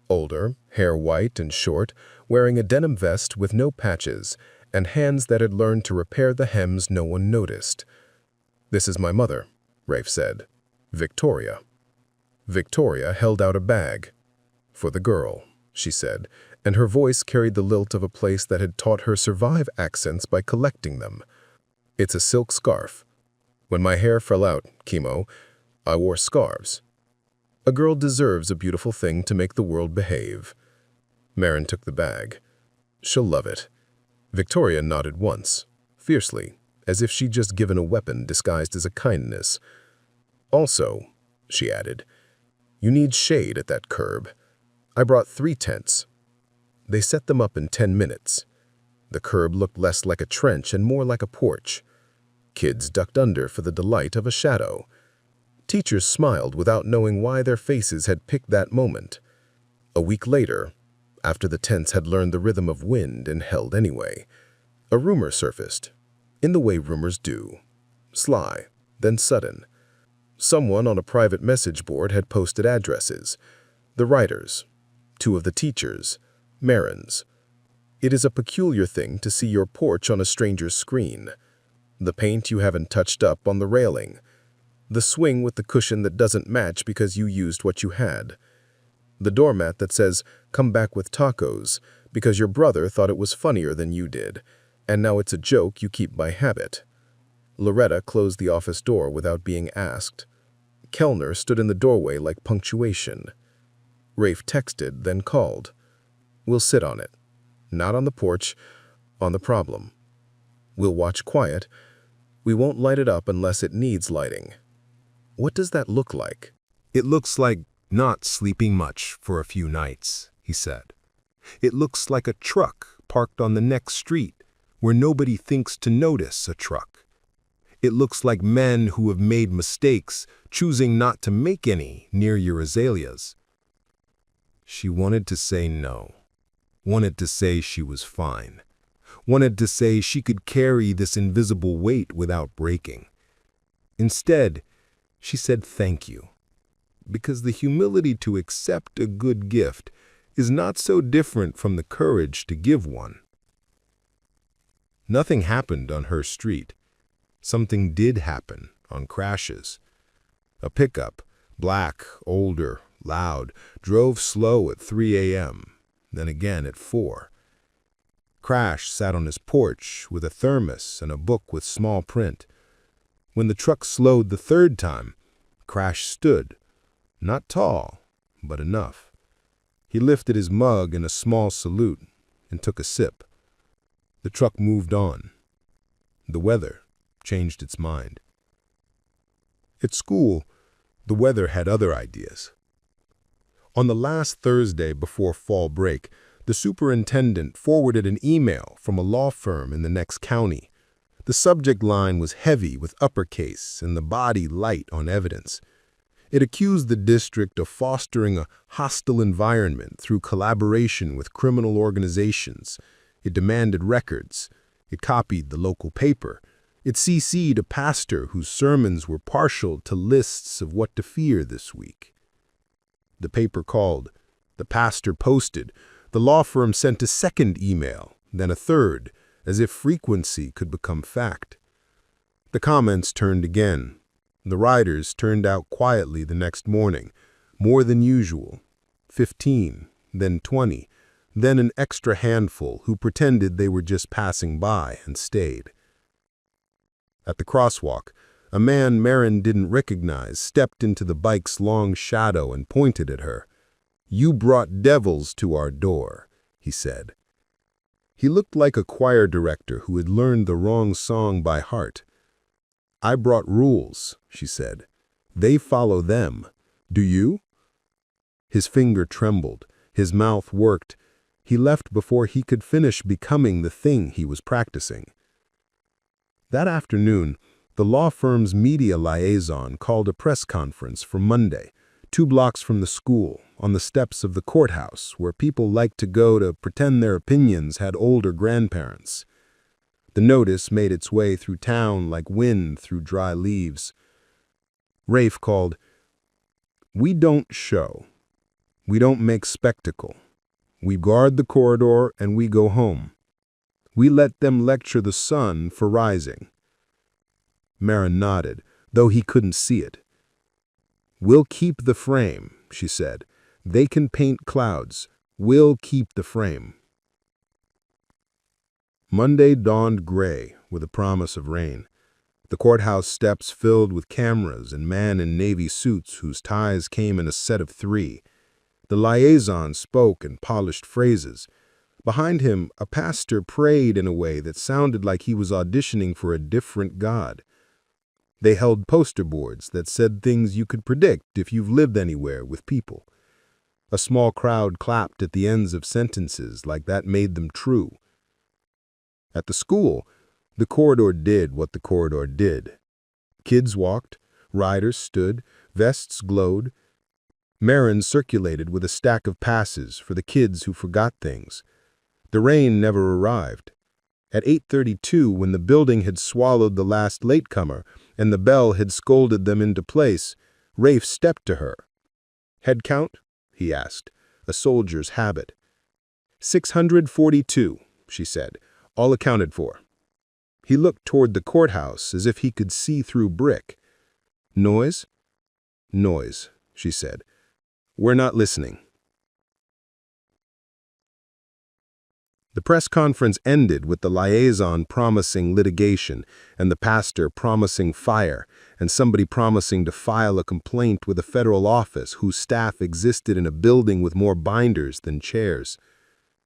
Older, hair white and short, wearing a denim vest with no patches, and hands that had learned to repair the hems no one noticed. "This is my mother," Rafe said. "Victoria." Victoria held out a bag. "For the girl," she said, and her voice carried the lilt of a place that had taught her survive accents by collecting them. "It's a silk scarf. When my hair fell out, chemo, I wore scarves. A girl deserves a beautiful thing to make the world behave." Marin took the bag. "She'll love it." Victoria nodded once, fiercely, as if she'd just given a weapon disguised as a kindness. "Also," she added, "you need shade at that curb. I brought 3 tents." They set them up in 10 minutes. The curb looked less like a trench and more like a porch. Kids ducked under for the delight of a shadow. Teachers smiled without knowing why their faces had picked that moment. A week later, after the tents had learned the rhythm of wind and held anyway, a rumor surfaced, in the way rumors do, sly, then sudden. Someone on a private message board had posted addresses. The writers, 2 of the teachers, Marin's. It is a peculiar thing to see your porch on a stranger's screen. The paint you haven't touched up on the railing. The swing with the cushion that doesn't match because you used what you had. The doormat that says, "Come back with tacos," because your brother thought it was funnier than you did, and now it's a joke you keep by habit. Loretta closed the office door without being asked. Kellner stood in the doorway like punctuation. Rafe texted, then called. "We'll sit on it. Not on the porch, on the problem. We'll watch quiet. We won't light it up unless it needs lighting." "What does that look like?" "It looks like not sleeping much for a few nights," he said. "It looks like a truck parked on the next street where nobody thinks to notice a truck. It looks like men who have made mistakes, choosing not to make any near your azaleas." She wanted to say no, wanted to say she was fine, wanted to say she could carry this invisible weight without breaking. Instead, she said thank you, because the humility to accept a good gift is not so different from the courage to give one. Nothing happened on her street. Something did happen on Crash's. A pickup, black, older, loud, drove slow at 3 a.m., then again at 4. Crash sat on his porch with a thermos and a book with small print. When the truck slowed the 3rd time, Crash stood, not tall, but enough. He lifted his mug in a small salute and took a sip. The truck moved on. The weather changed its mind. At school, the weather had other ideas. On the last Thursday before fall break, the superintendent forwarded an email from a law firm in the next county. The subject line was heavy with uppercase and the body light on evidence. It accused the district of fostering a hostile environment through collaboration with criminal organizations. It demanded records. It copied the local paper. It CC'd a pastor whose sermons were partial to lists of what to fear this week. The paper called. The pastor posted. The law firm sent a second email, then a third, as if frequency could become fact. The comments turned again. The riders turned out quietly the next morning, more than usual. 15, then 20, then an extra handful who pretended they were just passing by and stayed. At the crosswalk, a man Marin didn't recognize stepped into the bike's long shadow and pointed at her. "You brought devils to our door," he said. He looked like a choir director who had learned the wrong song by heart. "I brought rules," she said. "They follow them. Do you?" His finger trembled. His mouth worked. He left before he could finish becoming the thing he was practicing. That afternoon, the law firm's media liaison called a press conference for Monday, 2 blocks from the school, on the steps of the courthouse, where people liked to go to pretend their opinions had older grandparents. The notice made its way through town like wind through dry leaves. Rafe called, "We don't show. We don't make spectacle. We guard the corridor and we go home. We let them lecture the sun for rising." Marin nodded, though he couldn't see it. "We'll keep the frame," she said. "They can paint clouds. We'll keep the frame." Monday dawned gray with a promise of rain. The courthouse steps filled with cameras and men in navy suits whose ties came in a set of 3. The liaison spoke in polished phrases. Behind him, a pastor prayed in a way that sounded like he was auditioning for a different God. They held poster boards that said things you could predict if you've lived anywhere with people. A small crowd clapped at the ends of sentences like that made them true. At the school, the corridor did what the corridor did. Kids walked, riders stood, vests glowed. Marin circulated with a stack of passes for the kids who forgot things. The rain never arrived. At 8:32, when the building had swallowed the last latecomer and the bell had scolded them into place, Rafe stepped to her. "Head count?" he asked, a soldier's habit. 642, she said, "all accounted for." He looked toward the courthouse as if he could see through brick. "Noise?" "Noise," she said. "We're not listening." The press conference ended with the liaison promising litigation and the pastor promising fire and somebody promising to file a complaint with a federal office whose staff existed in a building with more binders than chairs.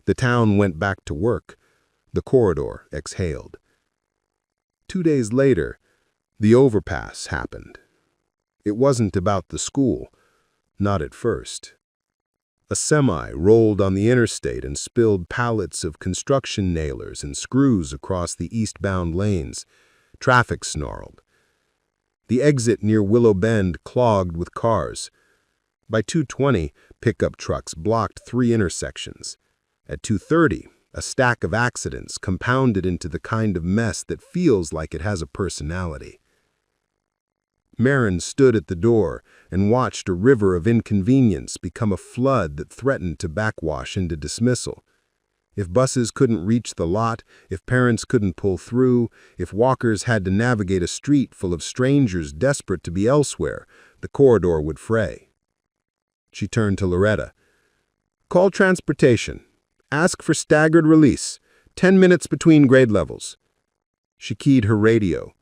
The town went back to work. The corridor exhaled. 2 days later, the overpass happened. It wasn't about the school, not at first. A semi rolled on the interstate and spilled pallets of construction nailers and screws across the eastbound lanes. Traffic snarled. The exit near Willow Bend clogged with cars. By 2:20, pickup trucks blocked 3 intersections. At 2:30, a stack of accidents compounded into the kind of mess that feels like it has a personality. Marin stood at the door and watched a river of inconvenience become a flood that threatened to backwash into dismissal. If buses couldn't reach the lot, if parents couldn't pull through, if walkers had to navigate a street full of strangers desperate to be elsewhere, the corridor would fray. She turned to Loretta. "Call transportation. Ask for staggered release. 10 minutes between grade levels." She keyed her radio.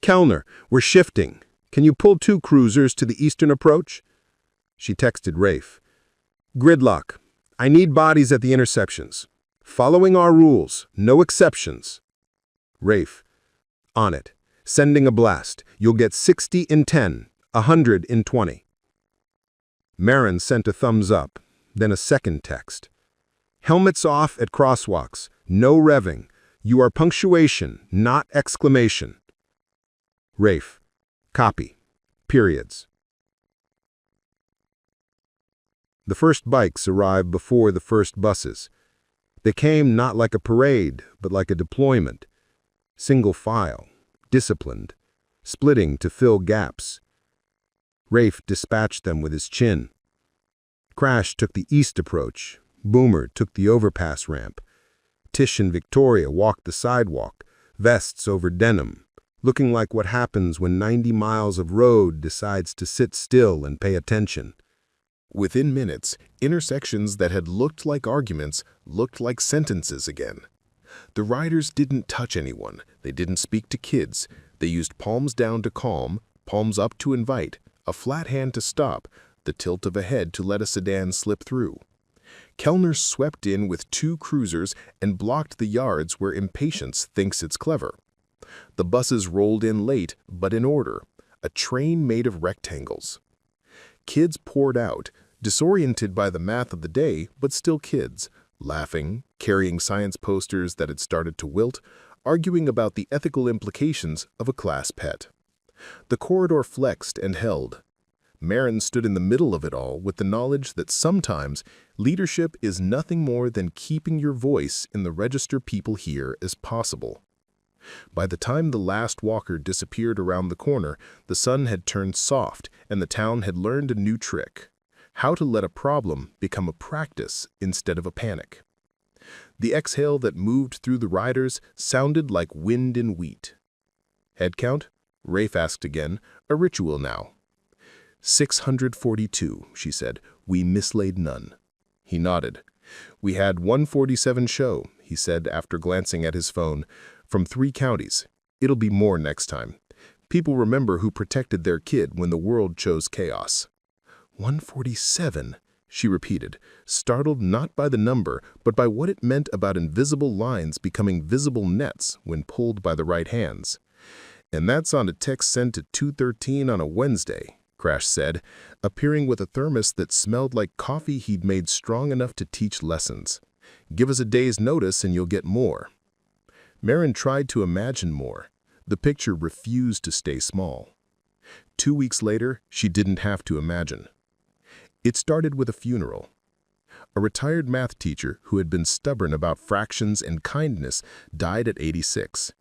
"Kellner, we're shifting. Can you pull 2 cruisers to the eastern approach?" She texted Rafe. "Gridlock. I need bodies at the intersections. Following our rules, no exceptions. Rafe, on it. Sending a blast. You'll get 60 in 10, 100 in 20. Marin sent a thumbs up, then a second text. Helmets off at crosswalks. No revving. You are punctuation, not exclamation. Rafe, copy. Periods. The first bikes arrived before the first buses. They came not like a parade, but like a deployment. Single file, disciplined, splitting to fill gaps. Rafe dispatched them with his chin. Crash took the east approach. Boomer took the overpass ramp. Tish and Victoria walked the sidewalk, vests over denim, looking like what happens when 90 miles of road decides to sit still and pay attention. Within minutes, intersections that had looked like arguments looked like sentences again. The riders didn't touch anyone. They didn't speak to kids. They used palms down to calm, palms up to invite, a flat hand to stop, the tilt of a head to let a sedan slip through. Kellner swept in with 2 cruisers and blocked the yards where impatience thinks it's clever. The buses rolled in late, but in order, a train made of rectangles. Kids poured out, disoriented by the math of the day, but still kids, laughing, carrying science posters that had started to wilt, arguing about the ethical implications of a class pet. The corridor flexed and held. Marin stood in the middle of it all with the knowledge that sometimes leadership is nothing more than keeping your voice in the register people hear as possible. By the time the last walker disappeared around the corner, the sun had turned soft and the town had learned a new trick: how to let a problem become a practice instead of a panic. The exhale that moved through the riders sounded like wind in wheat. Head count? Rafe asked again, a ritual now. 642, she said. We mislaid none. He nodded. We had 147 show, he said after glancing at his phone, from 3 counties. It'll be more next time. People remember who protected their kid when the world chose chaos. 147, she repeated, startled not by the number, but by what it meant about invisible lines becoming visible nets when pulled by the right hands. And that's on a text sent at 2:13 on a Wednesday, Crash said, appearing with a thermos that smelled like coffee he'd made strong enough to teach lessons. Give us a day's notice and you'll get more. Marin tried to imagine more. The picture refused to stay small. 2 weeks later, she didn't have to imagine. It started with a funeral. A retired math teacher who had been stubborn about fractions and kindness died at 86.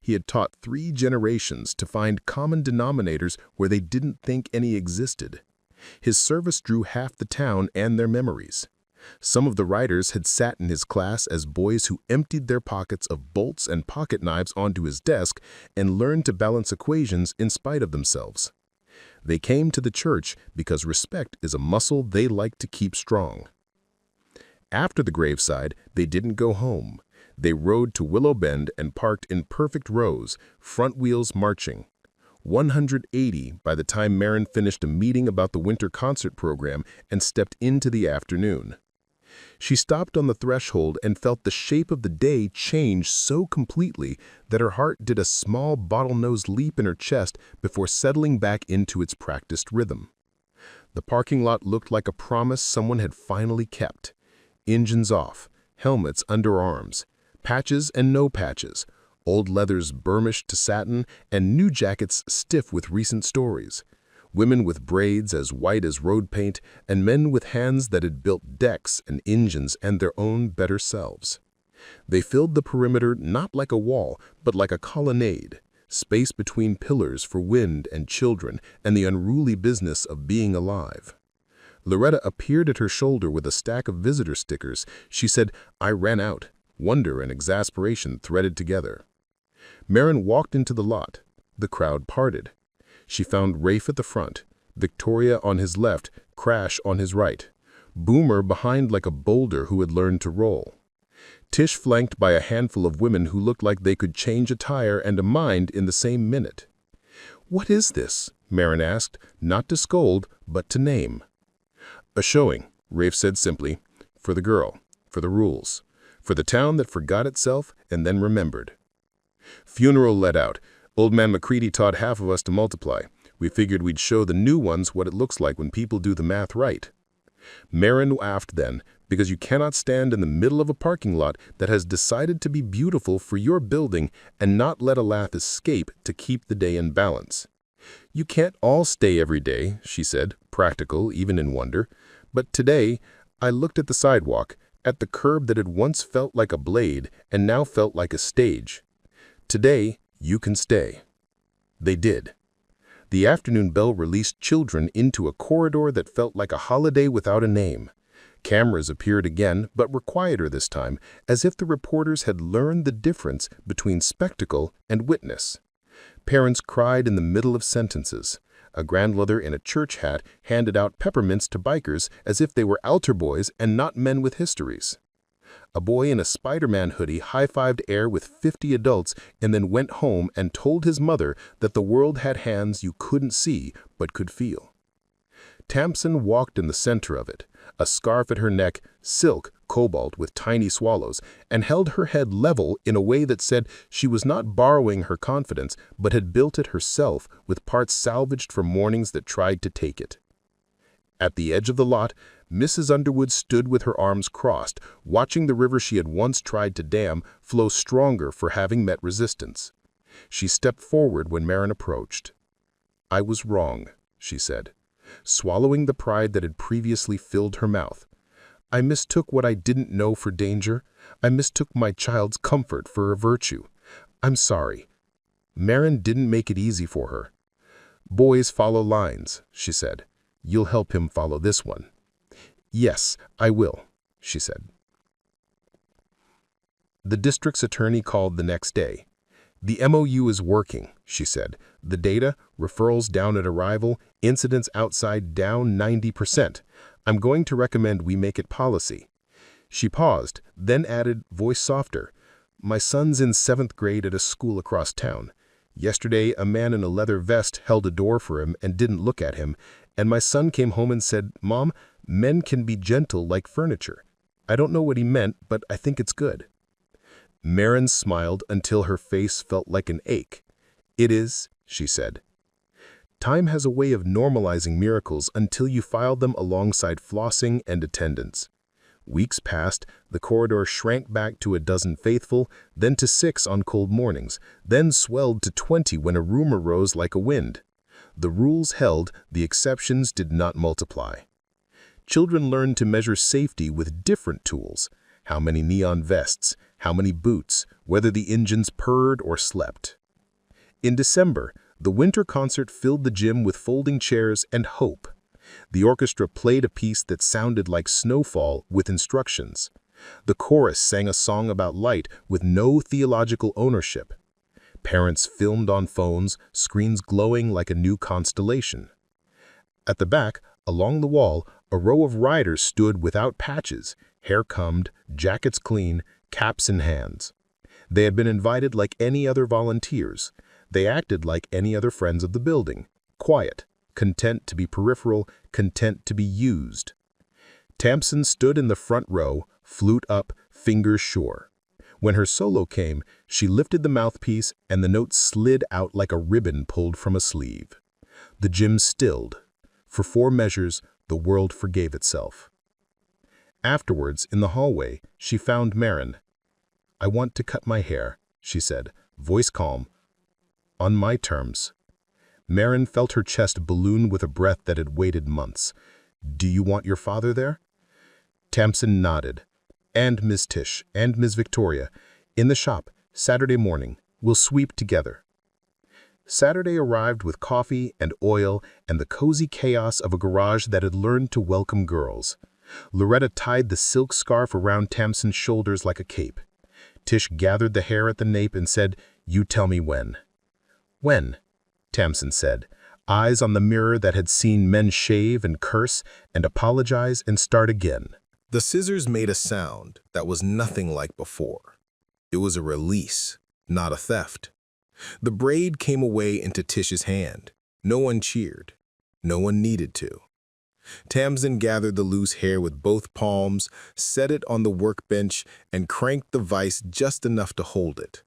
He had taught 3 generations to find common denominators where they didn't think any existed. His service drew half the town and their memories. Some of the writers had sat in his class as boys who emptied their pockets of bolts and pocket knives onto his desk and learned to balance equations in spite of themselves. They came to the church because respect is a muscle they like to keep strong. After the graveside, they didn't go home. They rode to Willow Bend and parked in perfect rows, front wheels marching. 180 by the time Marin finished a meeting about the winter concert program and stepped into the afternoon. She stopped on the threshold and felt the shape of the day change so completely that her heart did a small bottlenose leap in her chest before settling back into its practiced rhythm. The parking lot looked like a promise someone had finally kept. Engines off, helmets under arms, patches and no patches, old leathers burnished to satin, and new jackets stiff with recent stories. Women with braids as white as road paint, and men with hands that had built decks and engines and their own better selves. They filled the perimeter not like a wall, but like a colonnade, space between pillars for wind and children and the unruly business of being alive. Loretta appeared at her shoulder with a stack of visitor stickers. She said, I ran out. Wonder and exasperation threaded together. Marin walked into the lot. The crowd parted. She found Rafe at the front, Victoria on his left, Crash on his right, Boomer behind like a boulder who had learned to roll. Tish flanked by a handful of women who looked like they could change a tire and a mind in the same minute. What is this? Marin asked, not to scold, but to name. A showing, Rafe said simply, for the girl, for the rules, for the town that forgot itself and then remembered. Funeral let out. Old man McCready taught half of us to multiply. We figured we'd show the new ones what it looks like when people do the math right. Marin laughed then, because you cannot stand in the middle of a parking lot that has decided to be beautiful for your building and not let a laugh escape to keep the day in balance. You can't all stay every day, she said, practical even in wonder. But today, I looked at the sidewalk, at the curb that had once felt like a blade and now felt like a stage. Today, you can stay. They did. The afternoon bell released children into a corridor that felt like a holiday without a name. Cameras appeared again, but were quieter this time, as if the reporters had learned the difference between spectacle and witness. Parents cried in the middle of sentences. A grandmother in a church hat handed out peppermints to bikers as if they were altar boys and not men with histories. A boy in a Spider-Man hoodie high-fived air with 50 adults and then went home and told his mother that the world had hands you couldn't see but could feel. Tamsin walked in the center of it, a scarf at her neck, silk, cobalt with tiny swallows, and held her head level in a way that said she was not borrowing her confidence but had built it herself with parts salvaged from mornings that tried to take it. At the edge of the lot, Mrs. Underwood stood with her arms crossed, watching the river she had once tried to dam flow stronger for having met resistance. She stepped forward when Marin approached. "I was wrong," she said, swallowing the pride that had previously filled her mouth. "I mistook what I didn't know for danger. I mistook my child's comfort for a virtue. I'm sorry." Marin didn't make it easy for her. "Boys follow lines," she said. "You'll help him follow this one." "Yes, I will," she said. The district's attorney called the next day. "The MOU is working," she said. "The data, referrals down at arrival, incidents outside down 90%. I'm going to recommend we make it policy." She paused, then added, voice softer, "My son's in 7th grade at a school across town. Yesterday, a man in a leather vest held a door for him and didn't look at him, and my son came home and said, 'Mom, men can be gentle like furniture.' I don't know what he meant, but I think it's good." Marin smiled until her face felt like an ache. "It is," she said. Time has a way of normalizing miracles until you file them alongside flossing and attendance. Weeks passed, the corridor shrank back to a dozen faithful, then to 6 on cold mornings, then swelled to 20 when a rumor rose like a wind. The rules held, the exceptions did not multiply. Children learned to measure safety with different tools. How many neon vests, how many boots, whether the engines purred or slept. In December, the winter concert filled the gym with folding chairs and hope. The orchestra played a piece that sounded like snowfall with instructions. The chorus sang a song about light with no theological ownership. Parents filmed on phones, screens glowing like a new constellation. At the back, along the wall, a row of riders stood without patches, hair combed, jackets clean, caps in hands. They had been invited like any other volunteers. They acted like any other friends of the building, quiet, content to be peripheral, content to be used. Tamsin stood in the front row, flute up, fingers sure. When her solo came, she lifted the mouthpiece and the note slid out like a ribbon pulled from a sleeve. The gym stilled. For 4 measures, the world forgave itself. Afterwards, in the hallway, she found Marin. "I want to cut my hair," she said, voice calm. "On my terms." Marin felt her chest balloon with a breath that had waited months. "Do you want your father there?" Tamsin nodded. "And Miss Tish, and Miss Victoria. In the shop, Saturday morning. We'll sweep together." Saturday arrived with coffee and oil and the cozy chaos of a garage that had learned to welcome girls. Loretta tied the silk scarf around Tamsin's shoulders like a cape. Tish gathered the hair at the nape and said, "You tell me when." "When?" Tamsin said, eyes on the mirror that had seen men shave and curse and apologize and start again. The scissors made a sound that was nothing like before. It was a release, not a theft. The braid came away into Tish's hand. No one cheered. No one needed to. Tamsin gathered the loose hair with both palms, set it on the workbench, and cranked the vise just enough to hold it.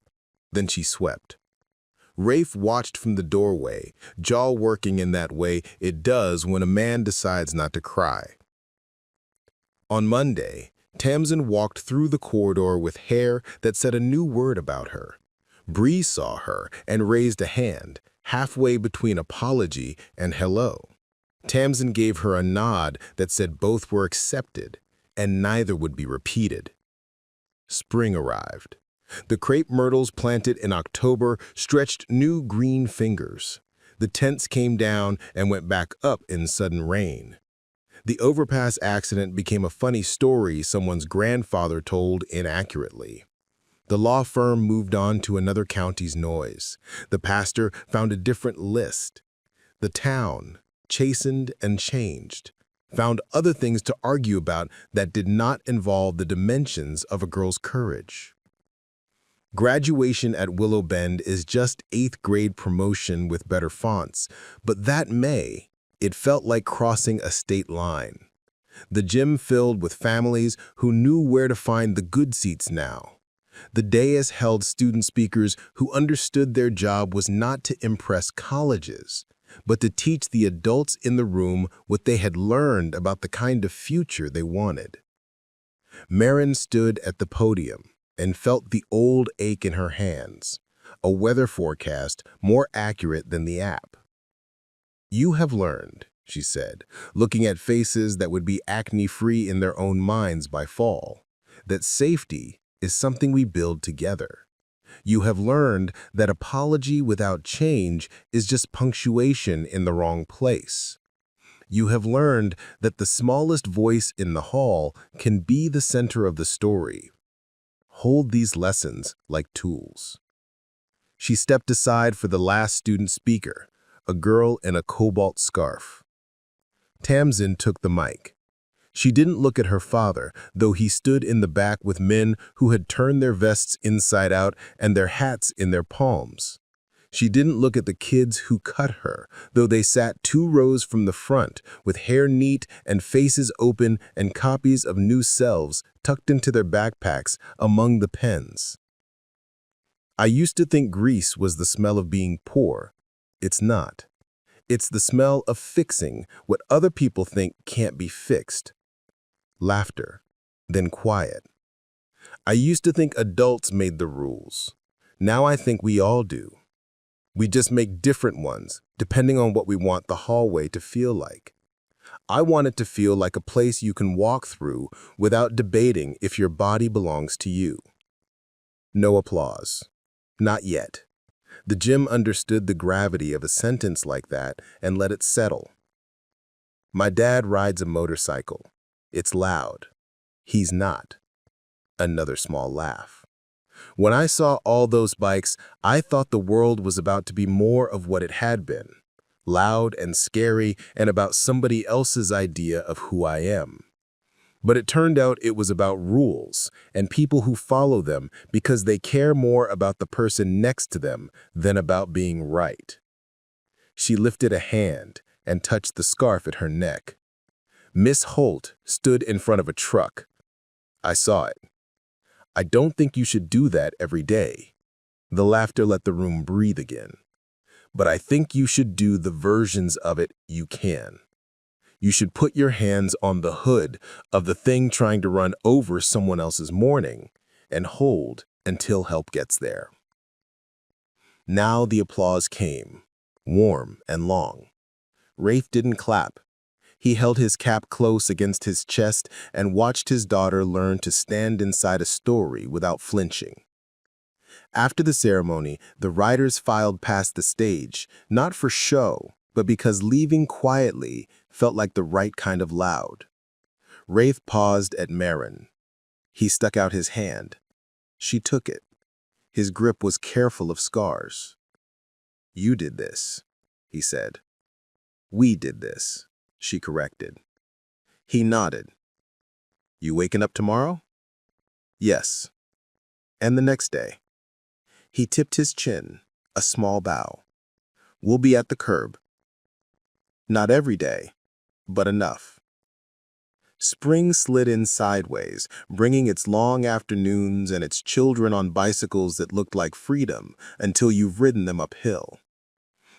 Then she swept. Rafe watched from the doorway, jaw working in that way it does when a man decides not to cry. On Monday, Tamsin walked through the corridor with hair that said a new word about her. Bree saw her and raised a hand, halfway between apology and hello. Tamsin gave her a nod that said both were accepted, and neither would be repeated. Spring arrived. The crepe myrtles planted in October stretched new green fingers. The tents came down and went back up in sudden rain. The overpass accident became a funny story someone's grandfather told inaccurately. The law firm moved on to another county's noise. The pastor found a different list. The town, chastened and changed, found other things to argue about that did not involve the dimensions of a girl's courage. Graduation at Willow Bend is just 8th grade promotion with better fonts, but that May, it felt like crossing a state line. The gym filled with families who knew where to find the good seats now. The dais held student speakers who understood their job was not to impress colleges, but to teach the adults in the room what they had learned about the kind of future they wanted. Marin stood at the podium and felt the old ache in her hands, a weather forecast more accurate than the app. "You have learned," she said, looking at faces that would be acne-free in their own minds by fall, "that safety is something we build together. You have learned that apology without change is just punctuation in the wrong place. You have learned that the smallest voice in the hall can be the center of the story. Hold these lessons like tools." She stepped aside for the last student speaker, a girl in a cobalt scarf. Tamsin took the mic. She didn't look at her father, though he stood in the back with men who had turned their vests inside out and their hats in their palms. She didn't look at the kids who cut her, though they sat 2 rows from the front, with hair neat and faces open and copies of new selves tucked into their backpacks among the pens. "I used to think grease was the smell of being poor. It's not. It's the smell of fixing what other people think can't be fixed." Laughter, then quiet. "I used to think adults made the rules. Now I think we all do. We just make different ones, depending on what we want the hallway to feel like. I want it to feel like a place you can walk through without debating if your body belongs to you." No applause. Not yet. The gym understood the gravity of a sentence like that and let it settle. "My dad rides a motorcycle. It's loud. He's not." Another small laugh. "When I saw all those bikes, I thought the world was about to be more of what it had been, loud and scary and about somebody else's idea of who I am. But it turned out it was about rules and people who follow them because they care more about the person next to them than about being right." She lifted a hand and touched the scarf at her neck. "Miss Holt stood in front of a truck. I saw it. I don't think you should do that every day." The laughter let the room breathe again. "But I think you should do the versions of it you can. You should put your hands on the hood of the thing trying to run over someone else's morning and hold until help gets there." Now the applause came, warm and long. Rafe didn't clap. He held his cap close against his chest and watched his daughter learn to stand inside a story without flinching. After the ceremony, the writers filed past the stage, not for show, but because leaving quietly felt like the right kind of loud. Rafe paused at Marin. He stuck out his hand. She took it. His grip was careful of scars. "You did this," he said. "We did this," she corrected. He nodded. "You waking up tomorrow?" "Yes." "And the next day?" He tipped his chin, a small bow. "We'll be at the curb." "Not every day." but enough. Spring slid in sideways, bringing its long afternoons and its children on bicycles that looked like freedom until you've ridden them uphill.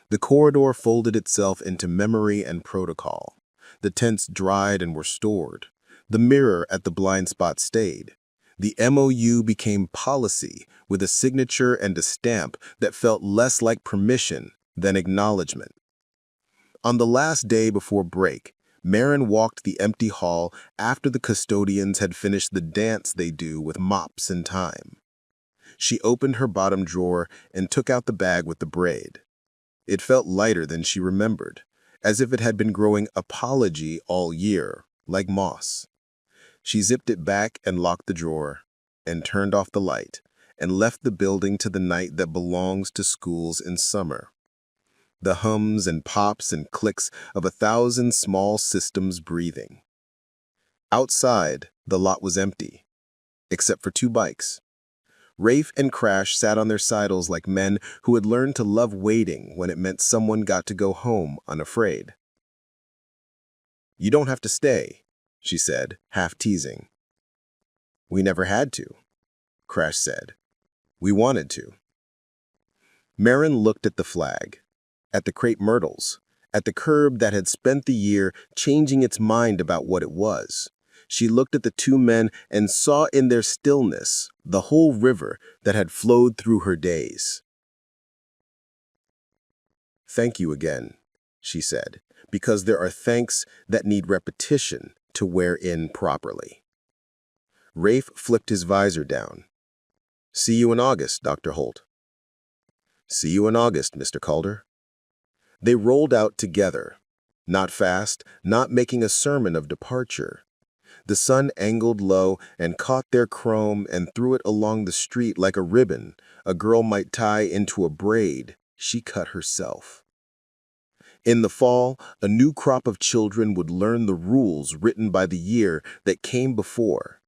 The corridor folded itself into memory and protocol. The tents dried and were stored. The mirror at the blind spot stayed. The MOU became policy, with a signature and a stamp that felt less like permission than acknowledgement. On the last day before break, Marin walked the empty hall after the custodians had finished the dance they do with mops and time. She opened her bottom drawer and took out the bag with the braid. It felt lighter than she remembered, as if it had been growing apology all year, like moss. She zipped it back and locked the drawer, and turned off the light, and left the building to the night that belongs to schools in summer. The hums and pops and clicks of 1,000 small systems breathing. Outside, the lot was empty, except for 2 bikes. Rafe and Crash sat on their sidles like men who had learned to love waiting when it meant someone got to go home unafraid. "You don't have to stay," she said, half teasing. "We never had to," Crash said. "We wanted to." Marin looked at the flag, at the crepe myrtles, at the curb that had spent the year changing its mind about what it was. She looked at the 2 men and saw in their stillness the whole river that had flowed through her days. "Thank you again," she said, "because there are thanks that need repetition to wear in properly." Rafe flipped his visor down. "See you in August, Dr. Holt." "See you in August, Mr. Calder." They rolled out together, not fast, not making a sermon of departure. The sun angled low and caught their chrome and threw it along the street like a ribbon a girl might tie into a braid she cut herself. In the fall, a new crop of children would learn the rules written by the year that came before.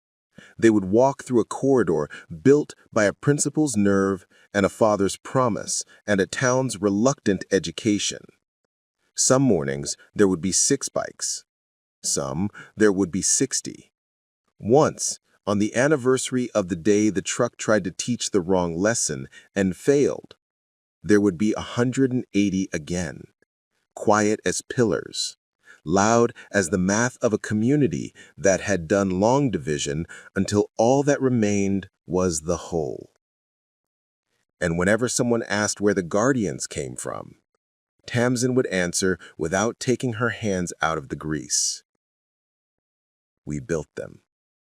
They would walk through a corridor built by a principal's nerve and a father's promise and a town's reluctant education. Some mornings, there would be 6 bikes. Some, there would be 60. Once, on the anniversary of the day the truck tried to teach the wrong lesson and failed, there would be 180 again, quiet as pillars, loud as the math of a community that had done long division until all that remained was the whole. And whenever someone asked where the guardians came from, Tamsin would answer without taking her hands out of the grease. "We built them."